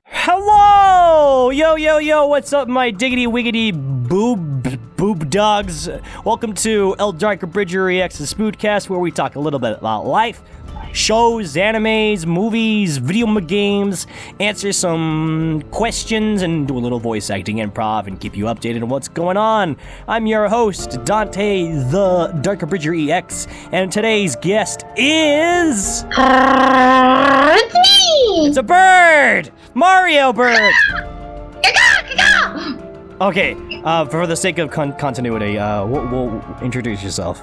Hello! Yo, what's up, my diggity wiggity boob dogs? Welcome to DarkAbridgerEX's Spoodcast, where we talk a little bit about life, shows, animes, movies, video games, answer some questions, and do a little voice acting improv and keep you updated on what's going on. I'm your host, Dante the DarkAbridgerEX, and today's guest is... It's me! It's a bird! Mario Bird! Okay, for the sake of continuity, we'll introduce yourself.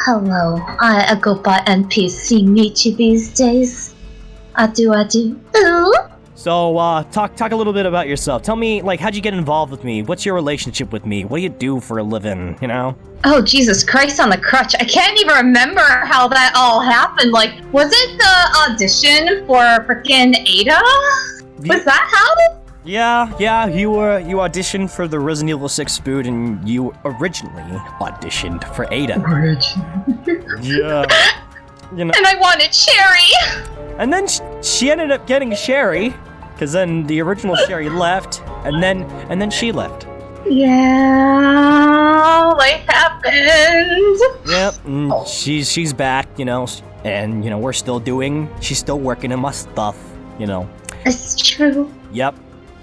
Hello, I go by NPC Michi these days. I do. Ooh. So, talk a little bit about yourself. Tell me, how'd you get involved with me? What's your relationship with me? What do you do for a living, you know? Oh, Jesus Christ on the crutch. I can't even remember how that all happened. Was it the audition for frickin' Ada? Was that how? Yeah, you auditioned for the Resident Evil 6 Spood, and you originally auditioned for Ada. Yeah. You know. And I wanted Sherry! And then she ended up getting Sherry, because then the original Sherry left, and then she left. Yeah, life happened. Yep, and she's back, and, she's still working in my stuff, It's true. Yep.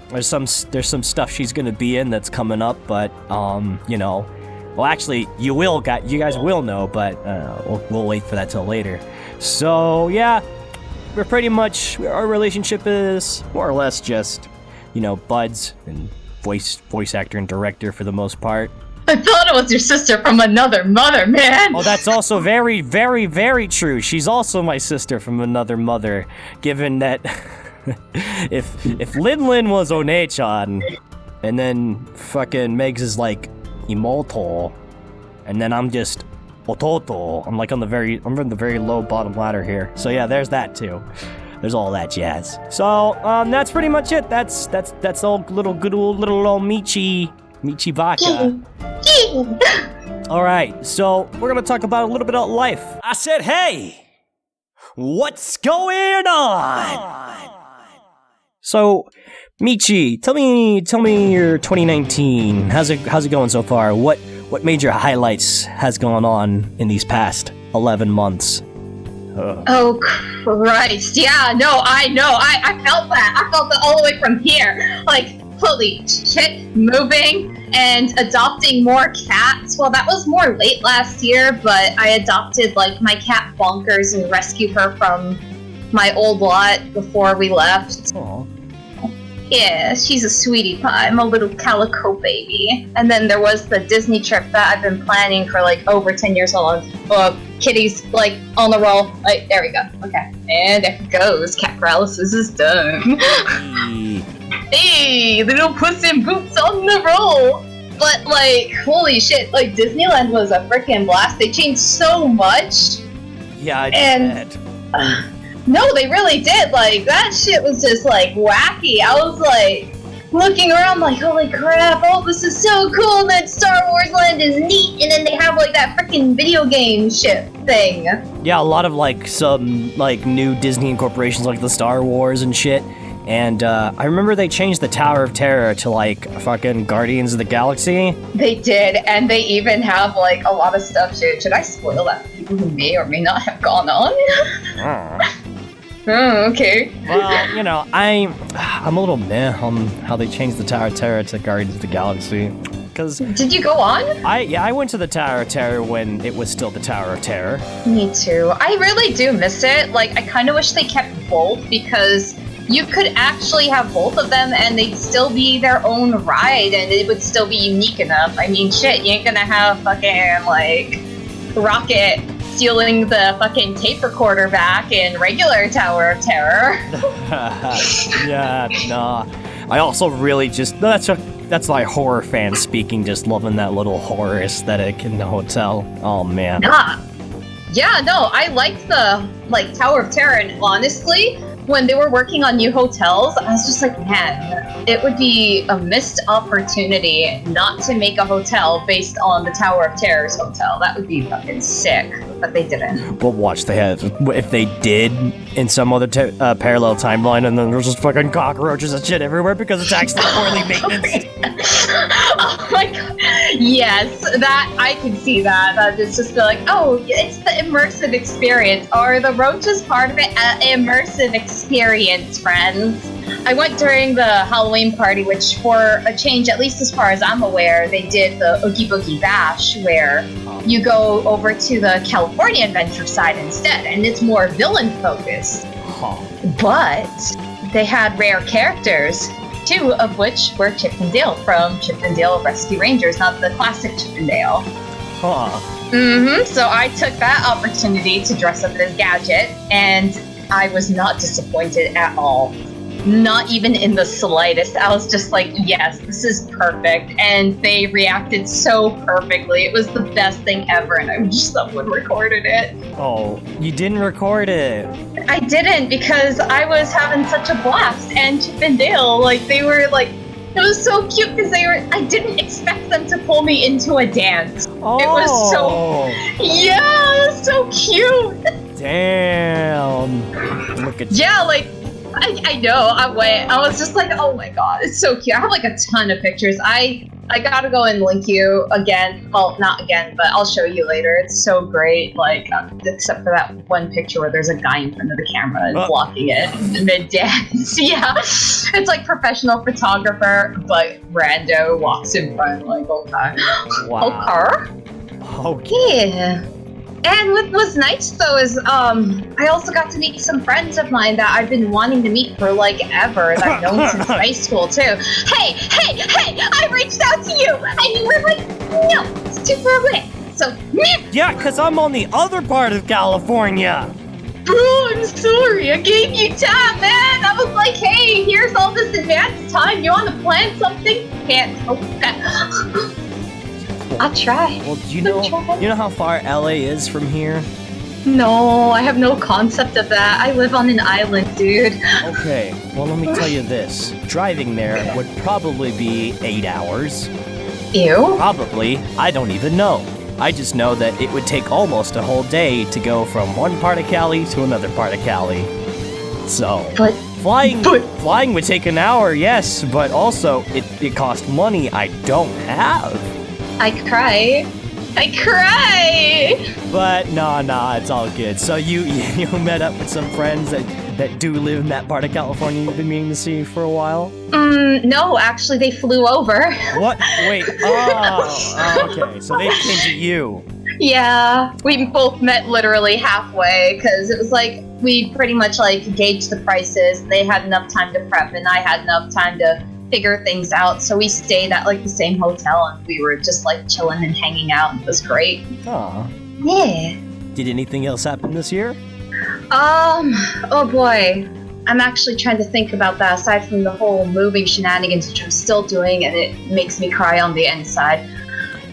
There's some stuff she's gonna be in that's coming up, but well, actually, you guys will know, but we'll wait for that till later. So yeah, we're pretty much, our relationship is more or less just buds and voice actor and director for the most part. I thought it was your sister from another mother, man. Oh, that's also very, very, very true. She's also my sister from another mother, given that. if Lin was One-chan, and then fucking Megs is Imoto, and then I'm just Ototo. I'm from the very low bottom ladder here. So yeah, there's that too. There's all that jazz. So that's pretty much it. That's all good old MichiBaka. All right, so we're gonna talk about a little bit about life. I said, hey, what's going on? So, Michi, tell me your 2019. How's it going so far? What major highlights has gone on in these past 11 months? Oh Christ! Yeah, no, I know. I felt that. I felt that all the way from here. Holy shit, moving and adopting more cats. Well, that was more late last year, but I adopted my cat Bonkers and rescued her from my old lot before we left. Aww. Yeah, she's a sweetie pie. I'm a little calico baby. And then there was the Disney trip that I've been planning for over 10 years on. Kitty's on the roll. There we go. Okay. And there it goes. Cat paralysis is done. Hey, little Puss in Boots on the roll. But holy shit, Disneyland was a freaking blast. They changed so much. Yeah, I did. No, they really did. That shit was just wacky. I was looking around holy crap, oh, this is so cool, that Star Wars Land is neat, and then they have that freaking video game shit thing. Yeah, a lot of some new Disney incorporations the Star Wars and shit. And I remember they changed the Tower of Terror to fucking Guardians of the Galaxy. They did, and they even have a lot of stuff. Should I spoil that for people who may or may not have gone on? Oh, okay. Well, I'm a little meh on how they changed the Tower of Terror to Guardians of the Galaxy. Did you go on? I went to the Tower of Terror when it was still the Tower of Terror. Me too. I really do miss it. I kind of wish they kept both, because you could actually have both of them and they'd still be their own ride and it would still be unique enough. I mean, shit, you ain't gonna have fucking Rocket stealing the fucking tape recorder back in regular Tower of Terror. Yeah, nah. I also really just, that's my horror fan speaking, just loving that little horror aesthetic in the hotel. Oh man. Yeah, no, I liked the Tower of Terror, and honestly, when they were working on new hotels, I was just like, man, it would be a missed opportunity not to make a hotel based on the Tower of Terror's hotel. That would be fucking sick, but they didn't. But watch, if they did in some other parallel timeline, and then there's just fucking cockroaches and shit everywhere because it's actually poorly maintenance. Oh my god. Yes, that I can see that. That it's just like, oh, it's the immersive experience. Or the roaches part of it, immersive experience, friends. I went during the Halloween party, which for a change, at least as far as I'm aware, they did the Oogie Boogie Bash, where you go over to the California Adventure side instead, and it's more villain focused. But they had rare characters, 2 of which were Chip and Dale from Chip and Dale Rescue Rangers, not the classic Chip and Dale. So I took that opportunity to dress up as Gadget, and I was not disappointed at all. Not even in the slightest. I was just like, yes, this is perfect. And they reacted so perfectly. It was the best thing ever, and I wish someone recorded it. Oh, you didn't record it. I didn't, because I was having such a blast. And Chip and Dale, like, they were like, it was so cute because I didn't expect them to pull me into a dance. Oh. It was so, yeah, it was so cute. Damn. Look at yeah, like, I know, I was just like, oh my god, it's so cute. I have like a ton of pictures. I gotta go and link you again. Well, not again, but I'll show you later. It's so great, like, except for that one picture where there's a guy in front of the camera and blocking it mid-dance. Yeah, it's like professional photographer, but rando walks in front, like, okay. Wow. Okay. Yeah. And what was nice though is I also got to meet some friends of mine that I've been wanting to meet for like ever, that I've known since high school too. Hey, I reached out to you and you were like, no, it's too far away. So, yeah, because I'm on the other part of California. Bro, I'm sorry, I gave you time, man. I was like, hey, here's all this advance time. You want to plan something? Can't. Okay. I'll try. Well, do you know how far LA is from here? No, I have no concept of that. I live on an island, dude. Okay, well, let me tell you this. Driving there would probably be 8 hours. Ew. Probably. I don't even know. I just know that it would take almost a whole day to go from one part of Cali to another part of Cali. So, flying would take an hour, yes, but also it costs money I don't have. I cry. But nah, it's all good. So you met up with some friends that do live in that part of California you've been meaning to see for a while? No, actually they flew over. What? Wait, okay, so they came to you. Yeah, we both met literally halfway, because it was like, we pretty much like gauged the prices. They had enough time to prep, and I had enough time to figure things out, so we stayed at like the same hotel and we were just like chilling and hanging out, and it was great. Aw. Yeah. Did anything else happen this year? Oh boy. I'm actually trying to think about that, aside from the whole moving shenanigans, which I'm still doing, and it makes me cry on the inside.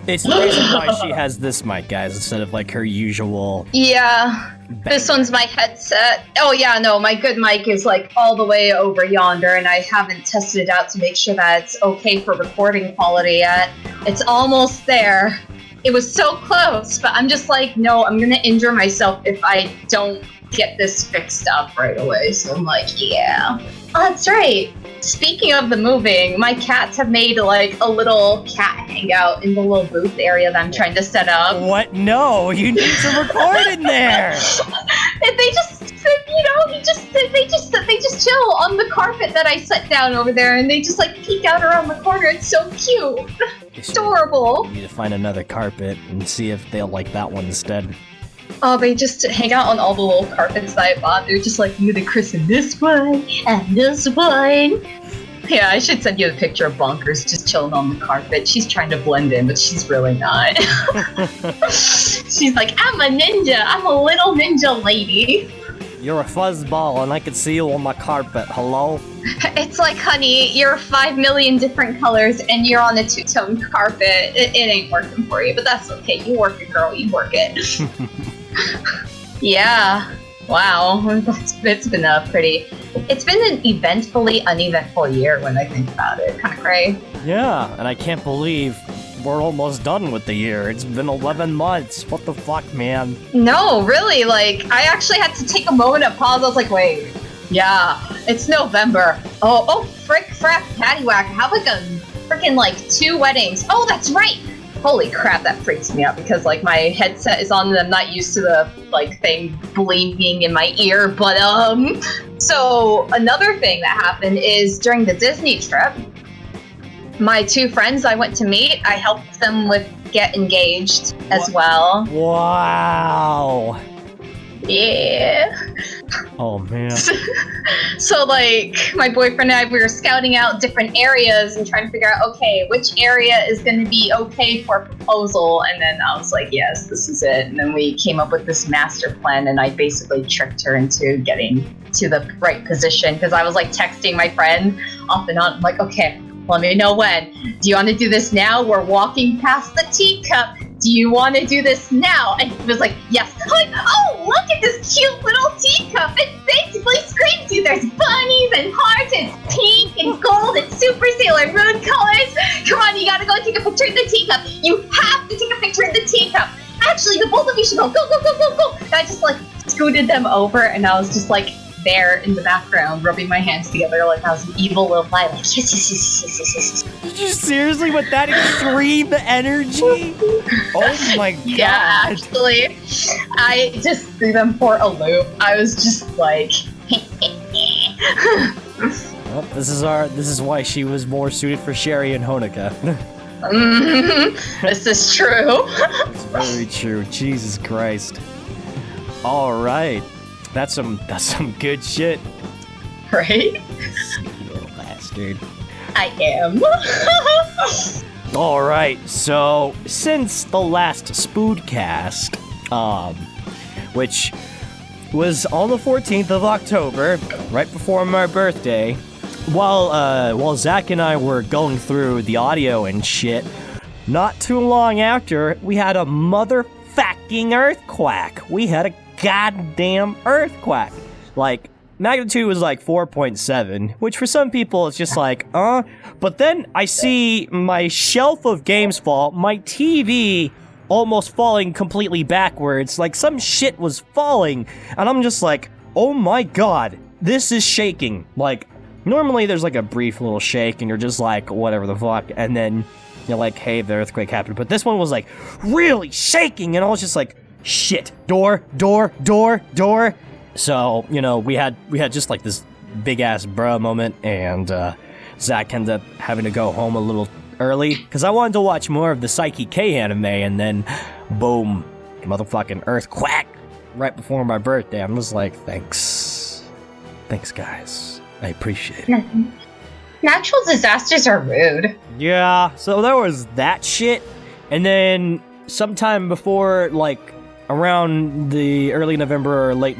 It's the reason why she has this mic, guys, instead of like her usual... Yeah. This one's my headset. Oh yeah, no, my good mic is like all the way over yonder, and I haven't tested it out to make sure that it's okay for recording quality yet. It's almost there. It was so close, but I'm just like, no, I'm gonna injure myself if I don't get this fixed up right away. So I'm like, yeah. Oh, that's right. Speaking of the moving, my cats have made like a little cat hangout in the little booth area that I'm trying to set up. What? No, you need to record in there. And they just sit, they just chill on the carpet that I set down over there, and they just like peek out around the corner. It's so cute. Adorable. You need to find another carpet and see if they'll like that one instead. Oh, they just hang out on all the little carpets that I bought. They're just like, you the christen this one and this one. Yeah, I should send you a picture of Bonkers just chilling on the carpet. She's trying to blend in, but she's really not. She's like, I'm a ninja. I'm a little ninja lady. You're a fuzzball and I can see you on my carpet. Hello? It's like, honey, you're 5 million different colors and you're on a two-tone carpet. It ain't working for you, but that's okay. You work it, girl. You work it. Yeah. Wow. It's been a pretty It's been an eventfully uneventful year when I think about it. Kind of crazy. Yeah, and I can't believe we're almost done with the year. It's been 11 months. What the fuck, man? No, really, like, I actually had to take a moment of pause. I was like, wait, yeah, it's November. Oh, frick, frack, paddywhack. I have like a freaking, like, 2 weddings. Oh, that's right. Holy crap, that freaks me out because, like, my headset is on and I'm not used to the, like, thing bleeping in my ear. But, so another thing that happened is during the Disney trip, my 2 friends I went to meet, I helped them with get engaged as well. Wow. Yeah. Oh, man. So, like, my boyfriend and I, we were scouting out different areas and trying to figure out, okay, which area is going to be okay for a proposal. And then I was like, yes, this is it. And then we came up with this master plan, and I basically tricked her into getting to the right position because I was, like, texting my friend off and on. I'm like, okay, let me know when. Do you want to do this now? We're walking past the teacup. Do you want to do this now? And he was like, yes. I'm like, oh, look at this cute little teacup. It basically screams you. There's bunnies and hearts and it's pink and gold and super Sailor Moon colors. Come on, you gotta go take a picture in the teacup. You have to take a picture in the teacup. Actually, the both of you should go. Go, go, go, go, go. And I just, like, scooted them over and I was just, like, there in the background, rubbing my hands together like I was an evil little fly, like, yes, yes, yes, yes, yes, yes, yes. Did you seriously with that extreme energy? Oh my god. Yeah, actually, I just threw them for a loop. I was just like, well, this is why she was more suited for Sherry and Honoka. This is true. It's very true. Jesus Christ. All right. That's some good shit. Right? Sneaky little bastard. I am. Alright, so since the last Spoodcast, which was on the 14th of October, right before my birthday, while Zach and I were going through the audio and shit, not too long after, we had a motherfucking earthquake. We had a goddamn earthquake. Like, magnitude was like 4.7, which for some people it's just like, but then I see my shelf of games fall, my TV almost falling completely backwards, like some shit was falling, and I'm just like, oh my god, this is shaking. Like, normally there's like a brief little shake and you're just like, whatever the fuck, and then you're like, hey, the earthquake happened, but this one was like really shaking, and I was just like, shit, door. So, you know, we had just like this big ass bruh moment, and Zach ended up having to go home a little early because I wanted to watch more of the Psyche K anime, and then boom, motherfucking earthquake right before my birthday. I'm just like, thanks guys, I appreciate it. Natural disasters are rude. Yeah, so there was that shit, and then sometime before, like, around the early November or late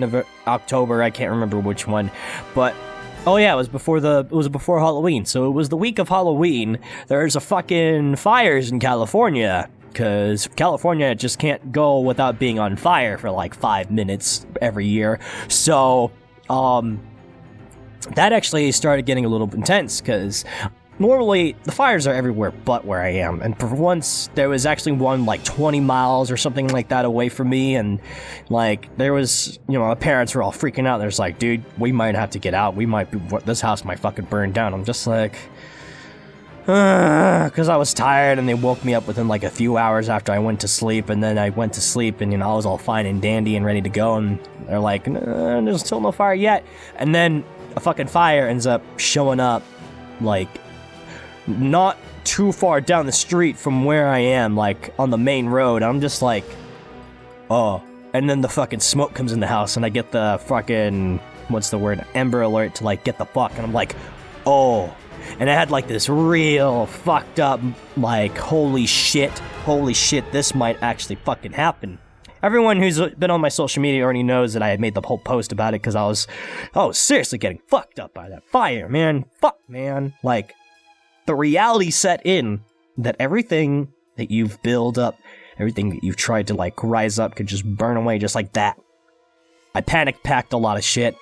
October, I can't remember which one, but oh yeah, it was before Halloween, so it was the week of Halloween. There's a fucking fires in California, because California just can't go without being on fire for like 5 minutes every year, so, that actually started getting a little intense, because normally, the fires are everywhere but where I am, and for once, there was actually one, like, 20 miles or something like that away from me, and, like, there was, you know, my parents were all freaking out. There's like, dude, we might have to get out. This house might fucking burn down. I'm just like, because I was tired, and they woke me up within, like, a few hours after I went to sleep, and then I went to sleep, and, you know, I was all fine and dandy and ready to go, and they're like, there's still no fire yet, and then a fucking fire ends up showing up, like, not too far down the street from where I am, like, on the main road. I'm just like, oh. And then the fucking smoke comes in the house, and I get the fucking, Amber Alert to, like, get the fuck, and I'm like, oh. And I had, like, this real fucked up, like, holy shit, this might actually fucking happen. Everyone who's been on my social media already knows that I had made the whole post about it, because I was seriously getting fucked up by that fire, man. Fuck, man. Like, the reality set in that everything that you've built up, everything that you've tried to, like, rise up could just burn away just like that. I panic-packed a lot of shit,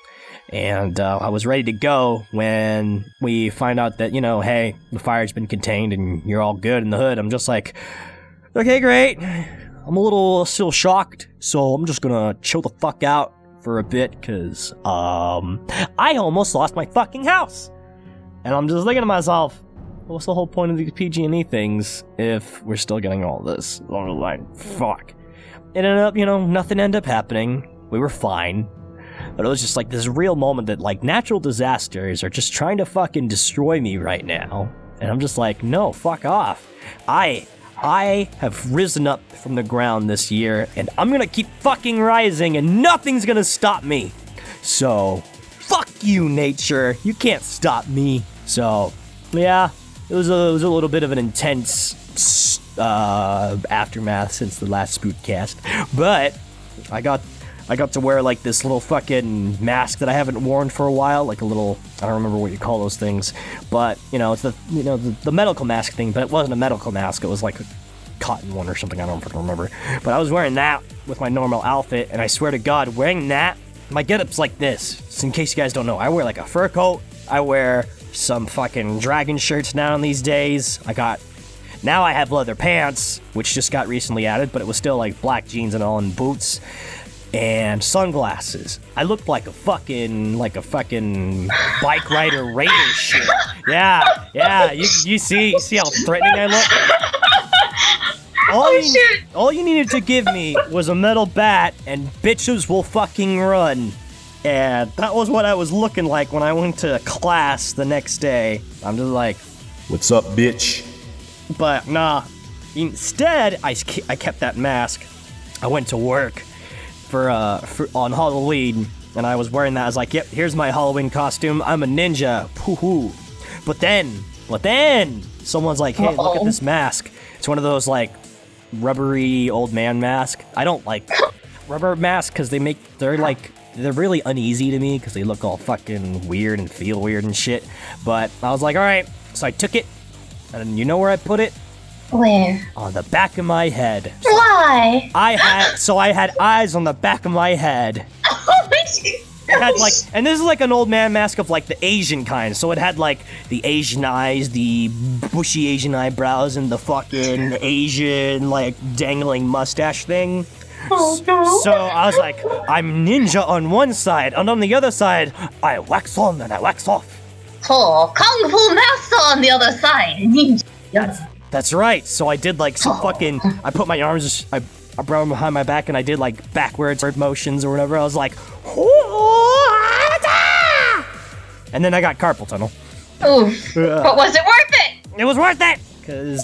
And I was ready to go when we find out that, hey, the fire's been contained and you're all good in the hood. I'm just like, okay, great. I'm a little still shocked, so I'm just gonna chill the fuck out for a bit, because I almost lost my fucking house. And I'm just thinking to myself, what's the whole point of these PG&E things if we're still getting all this? I'm like, fuck. It ended up, nothing ended up happening. We were fine. But it was just like this real moment that, like, natural disasters are just trying to fucking destroy me right now. And I'm just like, no, fuck off. I have risen up from the ground this year, and I'm gonna keep fucking rising, and nothing's gonna stop me. So, fuck you, nature. You can't stop me. So, yeah, it was a little bit of an intense aftermath since the last Spookcast. But I got to wear, like, this little fucking mask that I haven't worn for a while, like a little, I don't remember what you call those things, but, it's the medical mask thing, but it wasn't a medical mask, it was like a cotton one or something, I don't fucking remember. But I was wearing that with my normal outfit, and I swear to God, wearing that, my getup's like this. So in case you guys don't know, I wear like a fur coat, I wear some fucking dragon shirts now these days, now I have leather pants, which just got recently added, but it was still like black jeans and all, and boots. And sunglasses. I looked like a fucking bike rider raider shit. Yeah. You see how threatening I look? All you needed to give me was a metal bat, and bitches will fucking run. And that was what I was looking like when I went to class the next day. I'm just like, what's up, bitch? But nah. Instead, I kept that mask. I went to work for on Halloween, and I was wearing that. I was like, yep, here's my Halloween costume. I'm a ninja. Poo-hoo. But then someone's like, hey, look at this mask. It's one of those like rubbery old man masks. I don't like rubber masks because they're really uneasy to me because they look all fucking weird and feel weird and shit. But I was like, all right. So I took it, and you know where I put it? Where? On the back of my head. Why? I had eyes on the back of my head. Oh my God. And this is like an old man mask of like the Asian kind. So it had like the Asian eyes, the bushy Asian eyebrows, and the fucking Asian like dangling mustache thing. Oh no. So I was like, I'm ninja on one side, and on the other side, I wax on and I wax off. Oh, Kung Fu Master on the other side. Ninja. That's right. So I did like some fucking, I put my arms, I brought them behind my back, and I did like backwards motions or whatever. I was like, and then I got carpal tunnel. Oof. But was it worth it? It was worth it! Because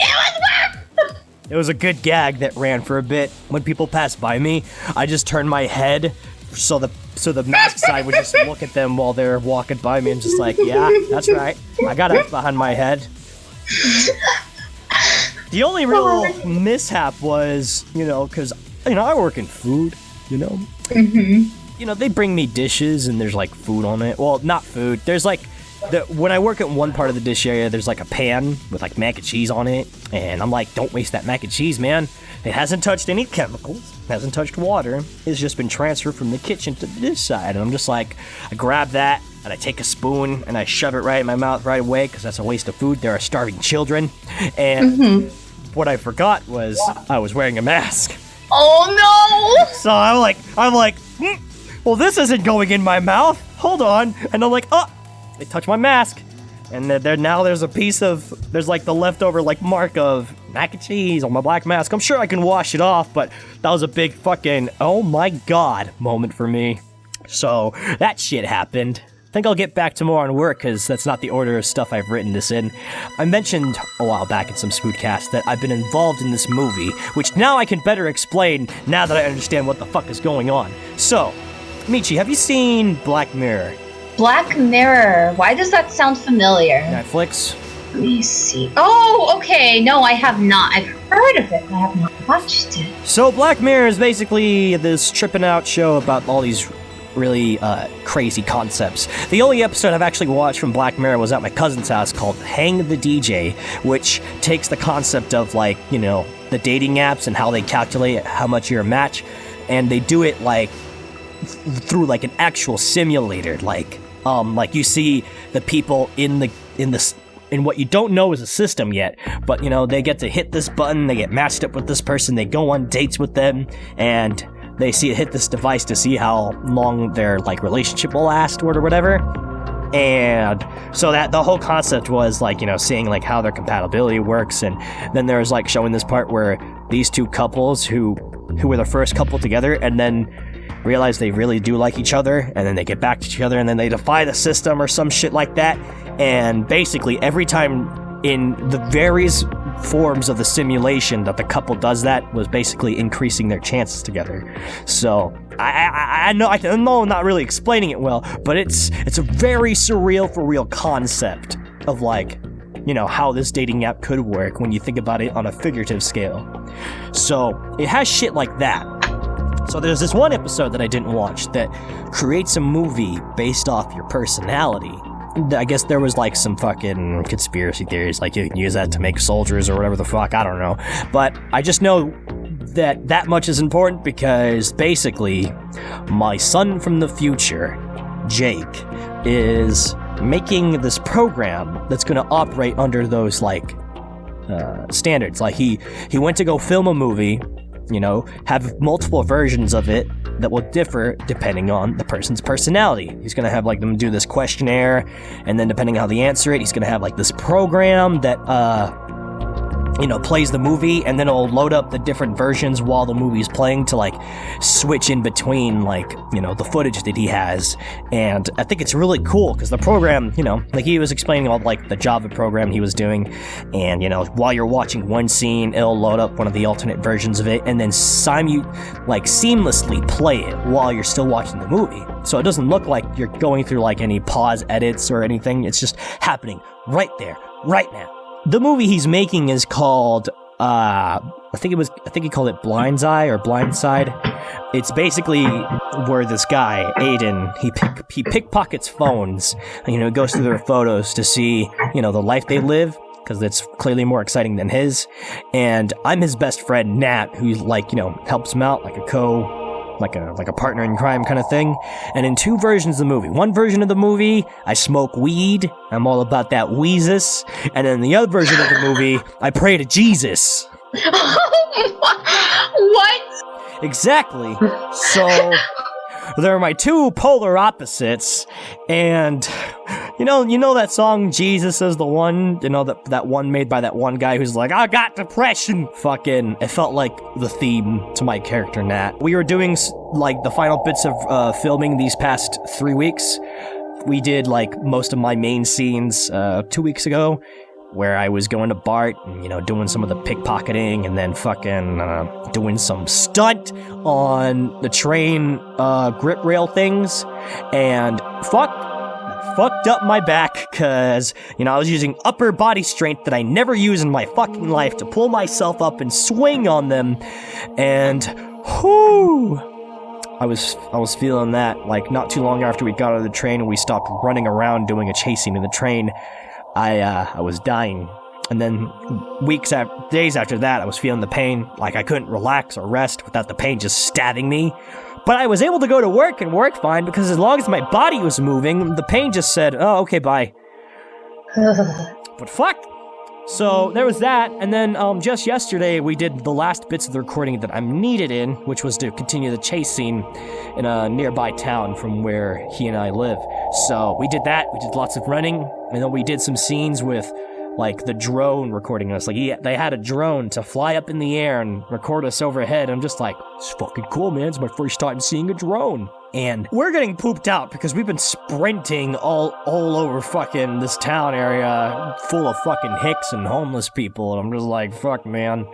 it was a good gag that ran for a bit. When people passed by me, I just turned my head so the mask side would just look at them while they're walking by me, and just like, yeah, that's right. I got it behind my head. The only real mishap was, because, I work in food, Mm-hmm. They bring me dishes and there's, like, food on it. Well, not food. There's, like, when I work at one part of the dish area, there's, like, a pan with, like, mac and cheese on it. And I'm like, don't waste that mac and cheese, man. It hasn't touched any chemicals. Hasn't touched water. It's just been transferred from the kitchen to the dish side. And I'm just like, I grab that, and I take a spoon, and I shove it right in my mouth right away, because that's a waste of food. There are starving children. And what I forgot was I was wearing a mask. Oh no! So I'm like, well, this isn't going in my mouth. Hold on. And I'm like, oh, they touched my mask. And there's like the leftover like mark of mac and cheese on my black mask. I'm sure I can wash it off, but that was a big fucking, oh my God moment for me. So that shit happened. I think I'll get back to more on work, because that's not the order of stuff I've written this in. I mentioned a while back in some Spookcast that I've been involved in this movie, which now I can better explain now that I understand what the fuck is going on. So, Michi, have you seen Black Mirror? Black Mirror. Why does that sound familiar? Netflix? Let me see. Oh, okay. No, I have not. I've heard of it, but I have not watched it. So Black Mirror is basically this tripping out show about all these really crazy concepts. The only episode I've actually watched from Black Mirror was at my cousin's house, called Hang the DJ, which takes the concept of, like, the dating apps and how they calculate how much you're a match, and they do it like through like an actual simulator, like you see the people in what you don't know is a system yet, but you know, they get to hit this button, they get matched up with this person, they go on dates with them, and they hit this device to see how long their like relationship will last or whatever. And so that the whole concept was like, you know, seeing like how their compatibility works. And then there's like showing this part where these two couples who were the first couple together and then realize they really do like each other, and then they get back to each other, and then they defy the system or some shit like that. And basically every time in the various forms of the simulation that the couple does that was basically increasing their chances together. So I know I'm not really explaining it well, but it's a very surreal for real concept of like, you know, how this dating app could work when you think about it on a figurative scale. So it has shit like that. So there's this one episode that I didn't watch that creates a movie based off your personality. I guess there was like some fucking conspiracy theories, like you can use that to make soldiers or whatever the fuck, I don't know. But I just know that much is important because basically my son from the future, Jake, is making this program that's going to operate under those like standards. Like he went to go film a movie, you know, have multiple versions of it that will differ depending on the person's personality. He's going to have like them do this questionnaire, and then depending on how they answer it, he's going to have like this program that you know, plays the movie, and then it'll load up the different versions while the movie's playing to like switch in between, like, you know, the footage that he has. And I think it's really cool because the program, you know, like he was explaining all like the Java program he was doing, and you know, while you're watching one scene, it'll load up one of the alternate versions of it and then seamlessly play it while you're still watching the movie. So it doesn't look like you're going through like any pause edits or anything. It's just happening right there, right now. The movie he's making is called, I think he called it Blindside or Blindside. It's basically where this guy, Aiden, he pickpockets phones, and, you know, goes through their photos to see, you know, the life they live, because it's clearly more exciting than his. And I'm his best friend, Nat, who like, you know, helps him out like a partner in crime kind of thing. And in two versions of the movie. One version of the movie, I smoke weed. I'm all about that Weezus. And then the other version of the movie, I pray to Jesus. What? Exactly. So they're my two polar opposites. And you know that song "Jesus Is the One"? You know that one made by that one guy who's like, I got depression. Fucking, it felt like the theme to my character Nat. We were doing like the final bits of filming these past 3 weeks. We did like most of my main scenes 2 weeks ago, where I was going to Bart and, you know, doing some of the pickpocketing, and then fucking doing some stunt on the train grip rail things, and fucked up my back, cause, you know, I was using upper body strength that I never use in my fucking life to pull myself up and swing on them, and whoo, I was feeling that. Like, not too long after we got out of the train and we stopped running around doing a chase scene in the train, I was dying. And then days after that, I was feeling the pain, like I couldn't relax or rest without the pain just stabbing me. But I was able to go to work and work fine, because as long as my body was moving, the pain just said, oh, okay, bye. But fuck! So there was that, and then just yesterday we did the last bits of the recording that I'm needed in, which was to continue the chase scene in a nearby town from where he and I live. So we did that, we did lots of running, and then we did some scenes with like the drone recording us. Like they had a drone to fly up in the air and record us overhead. I'm just like, it's fucking cool, man. It's my first time seeing a drone. And we're getting pooped out because we've been sprinting all over fucking this town area full of fucking hicks and homeless people. And I'm just like, fuck, man.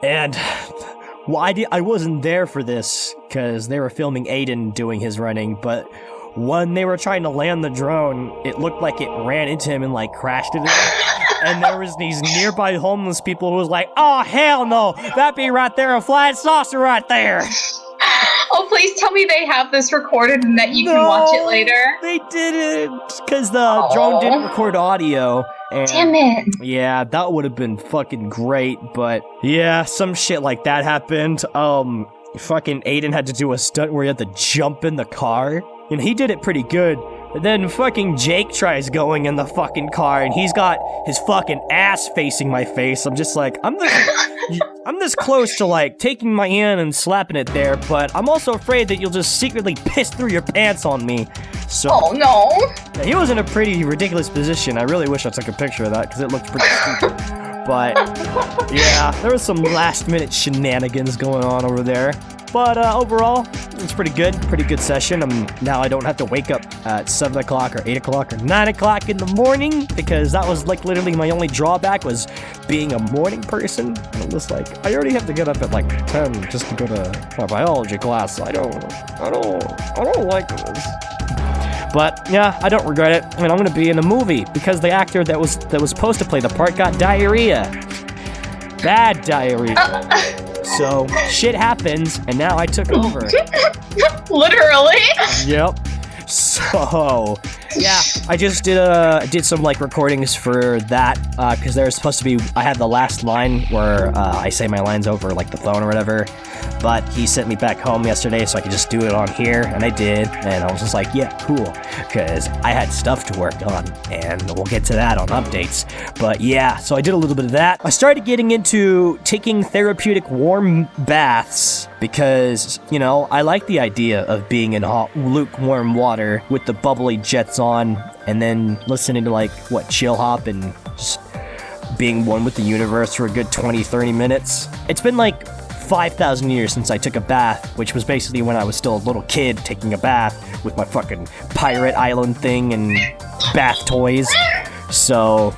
And I wasn't there for this because they were filming Aiden doing his running, but when they were trying to land the drone, it looked like it ran into him and like crashed into him. And there was these nearby homeless people who was like, oh, hell no, that be right there, a flying saucer right there. Oh, please tell me they have this recorded and that you can watch it later. They didn't, because the drone didn't record audio. And damn it. Yeah, that would have been fucking great, but yeah, some shit like that happened. fucking Aiden had to do a stunt where he had to jump in the car, and he did it pretty good. And then fucking Jake tries going in the fucking car, and he's got his fucking ass facing my face. I'm just like, I'm this close to like taking my hand and slapping it there, but I'm also afraid that you'll just secretly piss through your pants on me. So, Oh no. yeah, he was in a pretty ridiculous position. I really wish I took a picture of that because it looked pretty stupid. But yeah, there was some last minute shenanigans going on over there. But overall, it's pretty good session. Now I don't have to wake up at 7 o'clock or 8 o'clock or 9 o'clock in the morning, because that was like literally my only drawback was being a morning person. And I'm just like, I already have to get up at like 10 just to go to my biology class. I don't like this. But yeah, I don't regret it. I mean, I'm gonna be in a movie because the actor that was supposed to play the part got diarrhea. Bad diarrhea. So shit happens, and now I took over. Literally. Yep. So yeah, I just did some like recordings for that because there's supposed to be. I had the last line where I say my lines over like the phone or whatever. But he sent me back home yesterday so I could just do it on here, and I did, and I was just like, yeah, cool, because I had stuff to work on, and we'll get to that on updates. But yeah, so I did a little bit of that. I started getting into taking therapeutic warm baths, because, you know, I like the idea of being in hot, lukewarm water with the bubbly jets on, and then listening to, like, chill hop and just being one with the universe for a good 20-30 minutes. It's been like 5,000 years since I took a bath, which was basically when I was still a little kid taking a bath with my fucking pirate island thing and bath toys. So,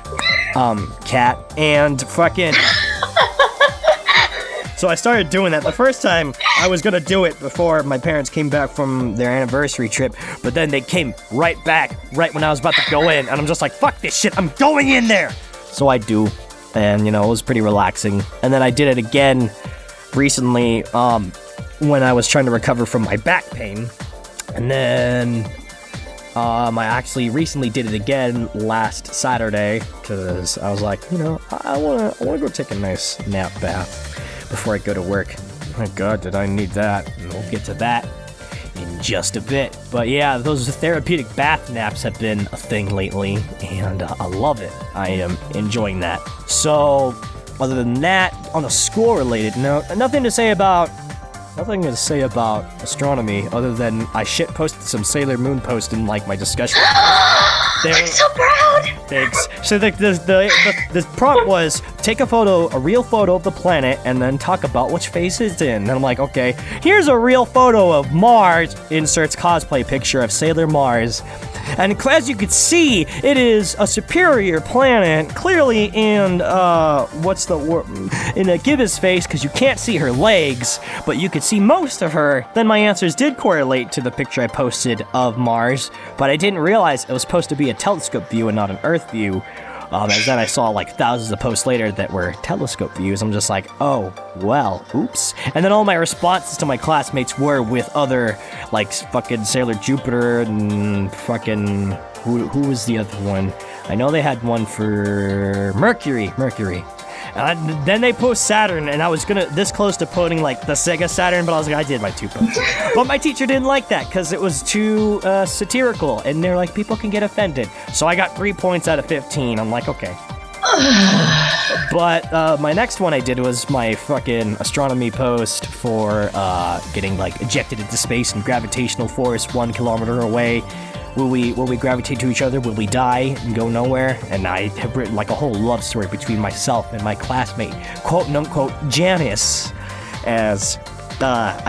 cat and fucking... So I started doing that. The first time, I was gonna do it before my parents came back from their anniversary trip, but then they came right back, right when I was about to go in, and I'm just like, fuck this shit, I'm going in there! So I do, and, you know, it was pretty relaxing. And then I did it again recently, when I was trying to recover from my back pain, and then I actually recently did it again last Saturday, because I was like, you know, I wanna go take a nice nap bath before I go to work. My God, did I need that? And we'll get to that in just a bit. But yeah, those therapeutic bath naps have been a thing lately, and I love it. I am enjoying that. So, other than that, on a school-related note, nothing to say about astronomy, other than I shit-posted some Sailor Moon post in, like, my discussion. I'm so proud! Thanks. So the prompt was, take a real photo of the planet, and then talk about which phase it's in. And I'm like, okay, here's a real photo of Mars, inserts cosplay picture of Sailor Mars. And as you can see, it is a superior planet, clearly in, in a Gibbous face, because you can't see her legs, but you could see most of her. Then my answers did correlate to the picture I posted of Mars, but I didn't realize it was supposed to be a telescope view and not an Earth view. As then I saw like thousands of posts later that were telescope views. I'm just like, oh, well, oops. And then all my responses to my classmates were with other, like, fucking Sailor Jupiter and fucking, who was the other one? I know they had one for Mercury. And then they post Saturn, and I was this close to putting like the Sega Saturn, but I was like, I did my 2 posts. But my teacher didn't like that because it was too satirical, and they're like, people can get offended. So I got 3 points out of 15. I'm like, okay. But my next one I did was my fucking astronomy post for getting like ejected into space and gravitational force 1 kilometer away. Will we gravitate to each other? Will we die and go nowhere? And I have written like a whole love story between myself and my classmate, quote-unquote Janice, as I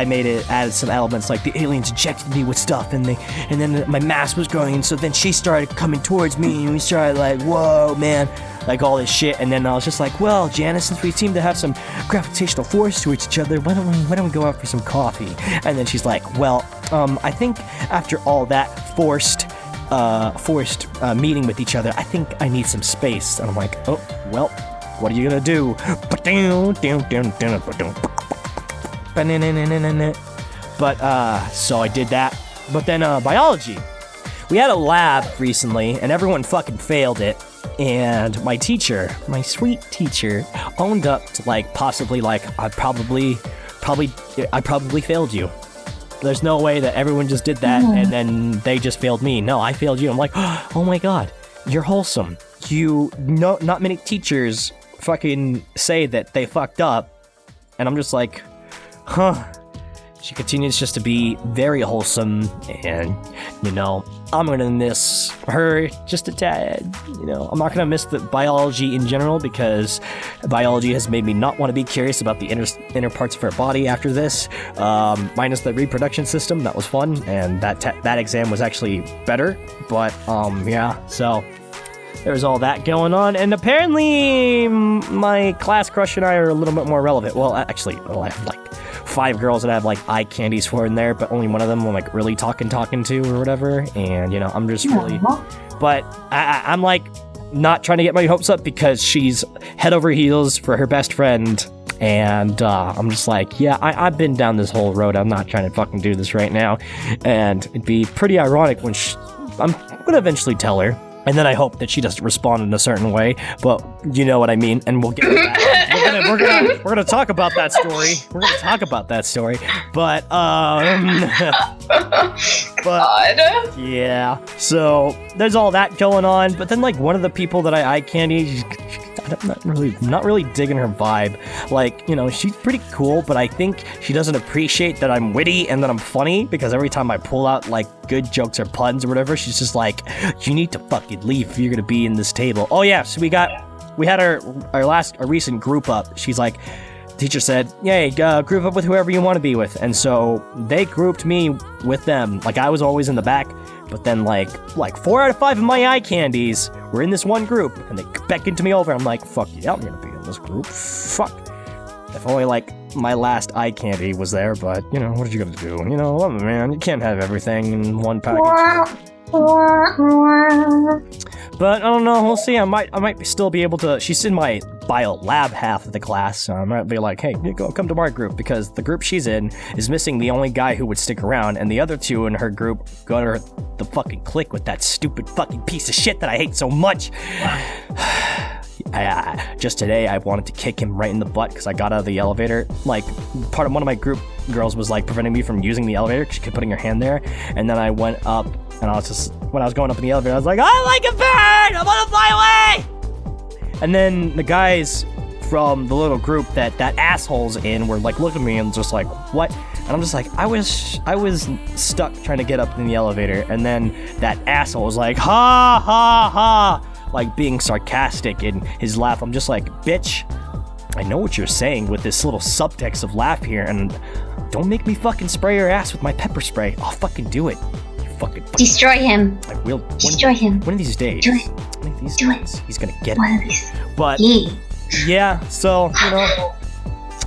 added some elements like the aliens injected me with stuff, and then my mass was growing, and so then she started coming towards me, and we started like, whoa, man, like all this shit. And then I was just like, well, Janice, since we seem to have some gravitational force to each other, why don't we go out for some coffee? And then she's like, well, I think after all that forced meeting with each other, I think I need some space. And I'm like, oh, well, what are you gonna do? But so I did that. But then biology, we had a lab recently, and everyone fucking failed it. And my teacher, my sweet teacher, owned up to like possibly like I probably probably failed you. There's no way that everyone just did that and then they just failed me. No, I failed you. I'm like, oh my god, you're wholesome. Not many teachers fucking say that they fucked up, and I'm just like, huh. She continues just to be very wholesome, and, I'm gonna miss her just a tad. I'm not gonna miss the biology in general, because biology has made me not want to be curious about the inner parts of her body after this, minus the reproduction system. That was fun, and that exam was actually better, but, yeah, so there was all that going on, and apparently my class crush and I are a little bit more relevant. Well, actually, I have, 5 girls that I have, eye candies for in there, but only one of them I'm, really talking to or whatever, and, I'm just really... But I'm, not trying to get my hopes up, because she's head over heels for her best friend, and I'm just like, yeah, I've been down this whole road. I'm not trying to fucking do this right now, and it'd be pretty ironic when I'm gonna eventually tell her. And then I hope that she doesn't respond in a certain way, but you know what I mean, and we'll get to that. We're gonna talk about that story. But God. Yeah. So there's all that going on, but then one of the people that I eye candy, I'm not really digging her vibe. She's pretty cool, but I think she doesn't appreciate that I'm witty and that I'm funny, because every time I pull out good jokes or puns or whatever, she's just like, you need to fucking leave if you're gonna be in this table. Oh yeah, so we had our recent group up. She's like, teacher said, yay, group up with whoever you want to be with. And so they grouped me with them. I was always in the back, but then 4 out of 5 of my eye candies were in this one group, and they beckoned to me over. I'm like, fuck yeah, I'm gonna be in this group. Fuck. If only my last eye candy was there, but what are you gonna do? Man, you can't have everything in one package. But I don't know, we'll see. I might still be able to. She's in my bio lab half of the class, so I might be like, hey, come to our group, because the group she's in is missing the only guy who would stick around, and the other 2 in her group go to the fucking clique with that stupid fucking piece of shit that I hate so much. Just today, I wanted to kick him right in the butt because I got out of the elevator. Part of one of my group girls was preventing me from using the elevator because she kept putting her hand there. And then I went up, and when I was going up in the elevator, I was like, I like a bird! I want to fly away! And then the guys from the little group that asshole's in were looking at me and just what? And I'm just like, I was stuck trying to get up in the elevator, and then that asshole was like, ha ha ha! Being sarcastic in his laugh. I'm just like, bitch, I know what you're saying with this little subtext of laugh here, and don't make me fucking spray your ass with my pepper spray. I'll fucking do it. You fucking destroy him. I will. Destroy him. One of these days. Do it. One of these do days. It. He's gonna get one it. Of these. But yeah, so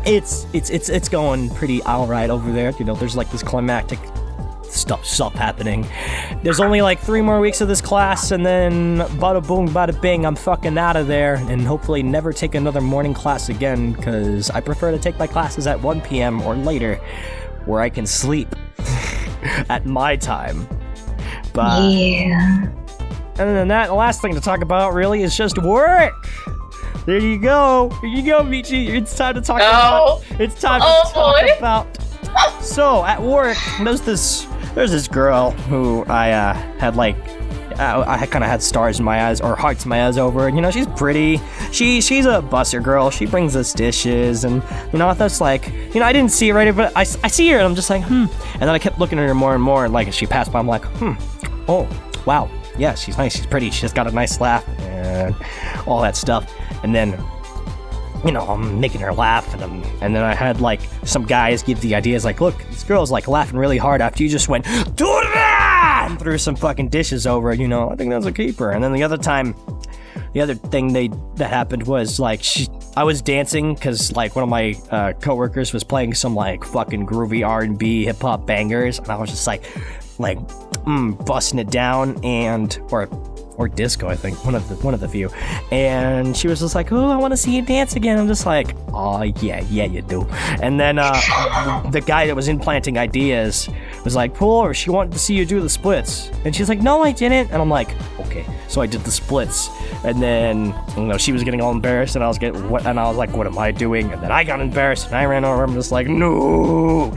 it's going pretty alright over there. There's this climactic stuff happening. There's only 3 more weeks of this class, and then bada boom, bada bing, I'm fucking out of there, and hopefully never take another morning class again, because I prefer to take my classes at 1 p.m. or later, where I can sleep at my time. But yeah. Other than that, the last thing to talk about really is just work. There you go. Here you go, Michi. It's time to talk about. It's time to talk about. So at work, there's this girl who I had I kind of had stars in my eyes, or hearts in my eyes over, and she's pretty. She's a busser girl. She brings us dishes, and that's I didn't see her right, but I see her, and I'm just like, And then I kept looking at her more and more, and as she passed by, I'm like, oh wow, yeah, she's nice, she's pretty, she's got a nice laugh, and all that stuff, and then. I'm making her laugh, and then I had some guys give the ideas look, this girl's laughing really hard after you just went do that and threw some fucking dishes over. I think that's a keeper. And then the other thing that happened was I was dancing because one of my coworkers was playing some fucking groovy R&B hip hop bangers, and I was just busting it down, or disco, I think, one of the few. And she was just like, oh, I want to see you dance again. I'm just like, oh, yeah, you do. And then the guy that was implanting ideas was like, pull over, she wanted to see you do the splits. And she's like, no, I didn't. And I'm like, okay. So I did the splits. And then, she was getting all embarrassed, and I was like, what am I doing? And then I got embarrassed, and I ran over, I'm just like, no.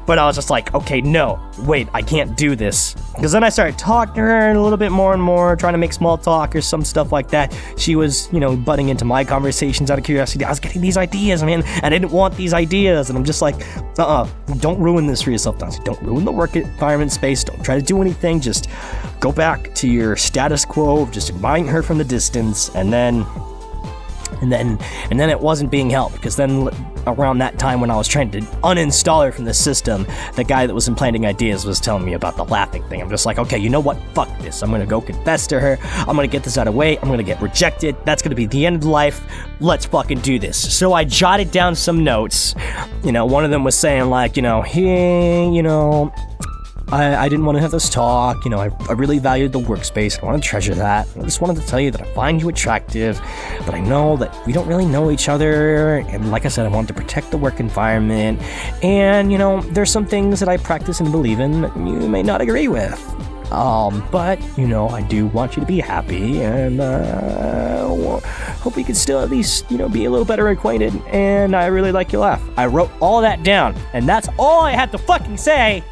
But I was just like, okay, no, wait, I can't do this. Because then I started talking to her a little bit more and more, trying to make small talk or some stuff like that. She was, butting into my conversations out of curiosity. I was getting these ideas, man, and I didn't want these ideas. And I'm just like, don't ruin this for yourself, Dante. Don't ruin the work environment space. Don't try to do anything. Just go back to your status quo of just admiring her from the distance. And then it wasn't being helped, because then around that time when I was trying to uninstall her from the system, the guy that was implanting ideas was telling me about the laughing thing. I'm just like, okay, you know what? Fuck this. I'm gonna go confess to her. I'm gonna get this out of the way. I'm gonna get rejected. That's gonna be the end of life. Let's fucking do this. So I jotted down some notes. One of them was saying like, hey, I didn't want to have this talk, I really valued the workspace, I want to treasure that. I just wanted to tell you that I find you attractive, but I know that we don't really know each other, and like I said, I wanted to protect the work environment, and, there's some things that I practice and believe in that you may not agree with. But, I do want you to be happy, and, hope we can still at least, be a little better acquainted, and I really like your laugh. I wrote all that down, and that's all I had to fucking say.